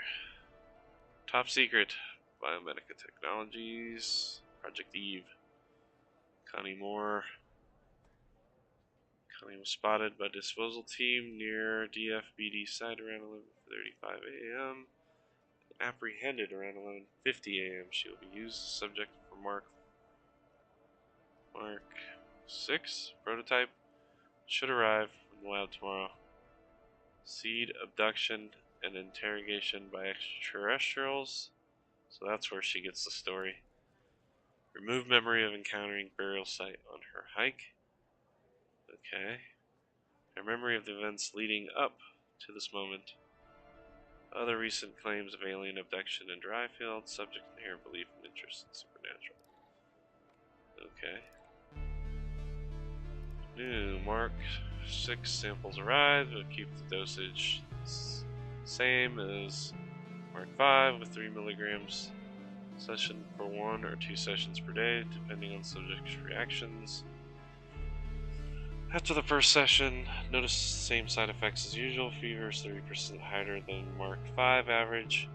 Top secret, Biomedica Technologies, Project Eve. Connie Moore. Connie was spotted by disposal team near DFBD site around 11:35 a.m. Apprehended around 11:50 a.m. She will be used as subject for Mark 6 prototype. Should arrive from the lab tomorrow. Seed abduction and interrogation by extraterrestrials. So that's where she gets the story. Remove memory of encountering burial site on her hike. Okay. Her memory of the events leading up to this moment. Other recent claims of alien abduction in Dryfield, subject to inherent belief and interest in supernatural. Okay. New Mark 6 samples arrived. We'll keep the dosage same as Mark 5 with 3 milligrams session for 1 or 2 sessions per day, depending on subject's reactions. After the first session, notice the same side effects as usual. Fever is 30% higher than Mark 5 average,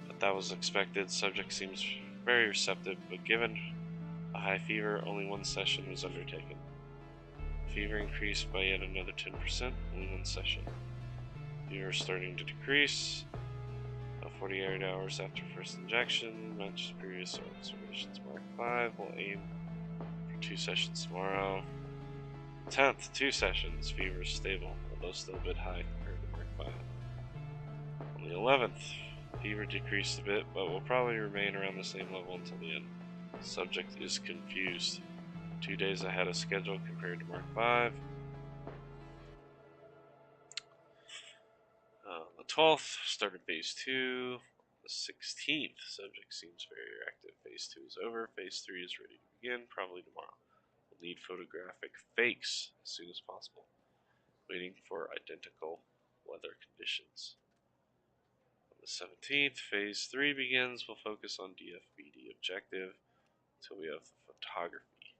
but that was expected. Subject seems very receptive, but given a high fever, only 1 session was undertaken. Fever increased by yet another 10%, only 1 session. Fever is starting to decrease. 48 hours after first injection, matches previous observations. Mark 5 will aim for 2 sessions tomorrow. 10th, 2 sessions. Fever is stable, although still a bit high compared to Mark 5. On the 11th, fever decreased a bit, but will probably remain around the same level until the end. Subject is confused. 2 days ahead of schedule compared to Mark 5. The 12th, started phase 2. The 16th, subject seems very active. Phase 2 is over. Phase 3 is ready to begin, probably tomorrow. We'll need photographic fakes as soon as possible. Waiting for identical weather conditions. On the 17th, phase 3 begins. We'll focus on DFBD objective until we have the photography.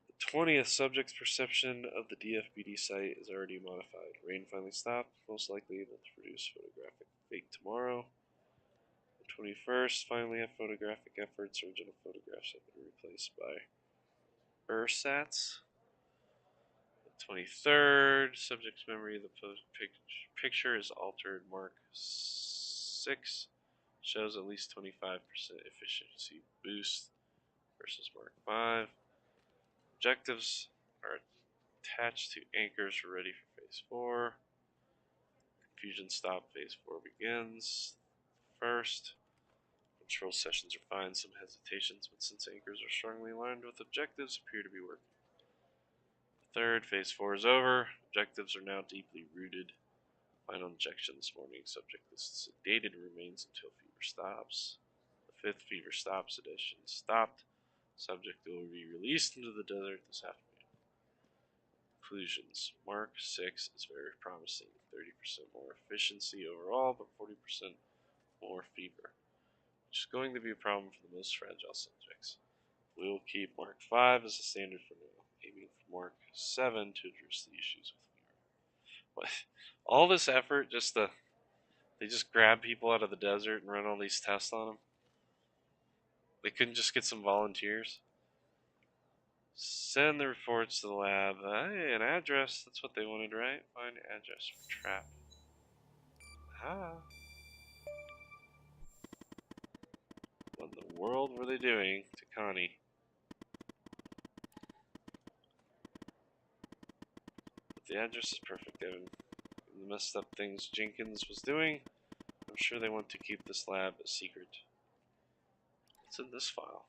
The 20th, subject's perception of the DFBD site is already modified. Rain finally stopped, most likely able to produce photographic fake tomorrow. The 21st, finally have photographic efforts. Original photographs have been replaced by ersats. The 23rd, subject's memory of the picture is altered. Mark 6 shows at least 25% efficiency boost versus Mark 5. Objectives are attached to anchors ready for phase 4. Confusion stop, phase 4 begins. First, control sessions are fine, some hesitations, but since anchors are strongly aligned with objectives, appear to be working. Third, phase 4 is over. Objectives are now deeply rooted. Final injection this morning. Subject is sedated and remains until fever stops. The 5th, fever stop, sedation stopped. Subject will be released into the desert this afternoon. Conclusions. Mark 6 is very promising. 30% more efficiency overall, but 40% more fever, which is going to be a problem for the most fragile subjects. We will keep Mark 5 as a standard for now, aiming for Mark 7 to address the issues with fever. But all this effort they just grab people out of the desert and run all these tests on them. They couldn't just get some volunteers. Send the reports to the lab. Hey, an address. That's what they wanted, right? Find address for trap. What in the world were they doing to Connie? But the address is perfect, Evan. The messed up things Jenkins was doing, I'm sure they want to keep this lab a secret. What's in this file?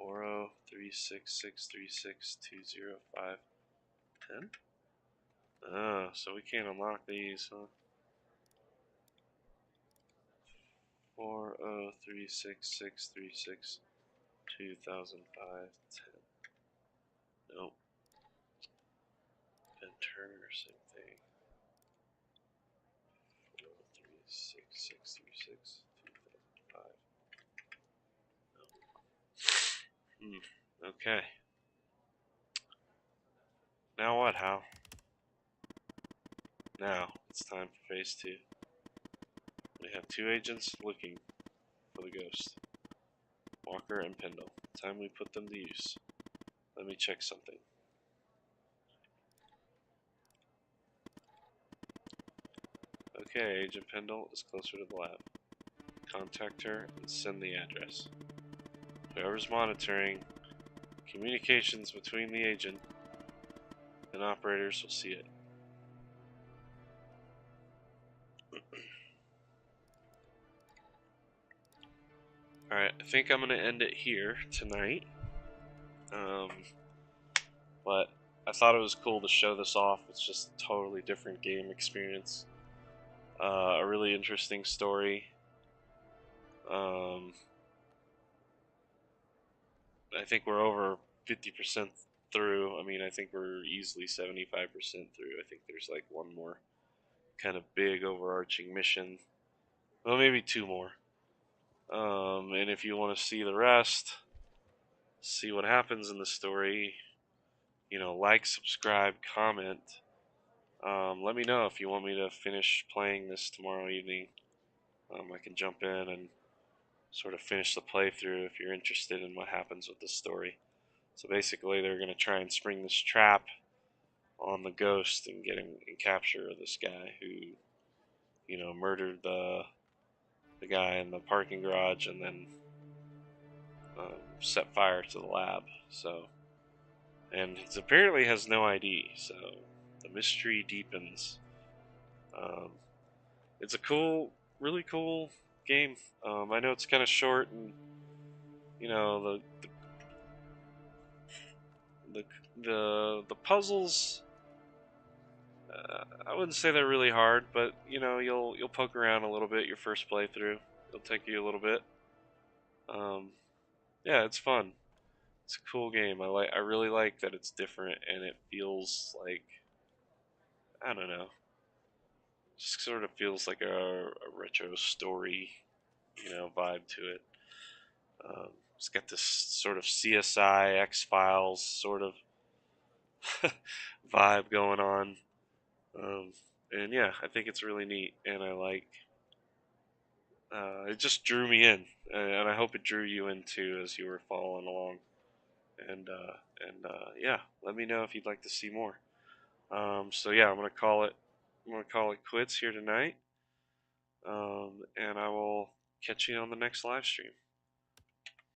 $40 366362051. Oh, so we can't unlock these, huh? 40 366362051. Nope. Ben Turner, same thing. 40 366362051. Nope. Okay. Now what, Hal? Now, it's time for phase 2. We have 2 agents looking for the ghost. Walker and Pendle. Time we put them to use. Let me check something. Okay, Agent Pendle is closer to the lab. Contact her and send the address. Whoever's monitoring communications between the agent and operators will see it. Alright, I think I'm going to end it here tonight. But I thought it was cool to show this off. It's just a totally different game experience. A really interesting story. I think we're over 50% through. I mean, I think we're easily 75% through. I think there's like one more kind of big overarching mission. Well, maybe two more. And if you want to see the rest, see what happens in the story, you know, like, subscribe, comment. Let me know if you want me to finish playing this tomorrow evening. I can jump in and sort of finish the playthrough if you're interested in what happens with the story. So basically, they're going to try and spring this trap on the ghost and get him and capture this guy who, you know, murdered the guy in the parking garage and then set fire to the lab. So, and he apparently has no ID. So the mystery deepens. It's a cool, really cool game. I know it's kind of short, and you know the puzzles. I wouldn't say they're really hard, but you know you'll poke around a little bit your first playthrough. It'll take you a little bit. Yeah, it's fun. It's a cool game. I really like that it's different and it feels like, I don't know, just sort of feels like a retro story, you know, vibe to it. It's got this sort of CSI X-Files sort of vibe going on. And yeah, I think it's really neat, and I like. It just drew me in, and I hope it drew you in too as you were following along. And yeah, let me know if you'd like to see more. So yeah, I'm gonna call it quits here tonight. And I will catch you on the next live stream.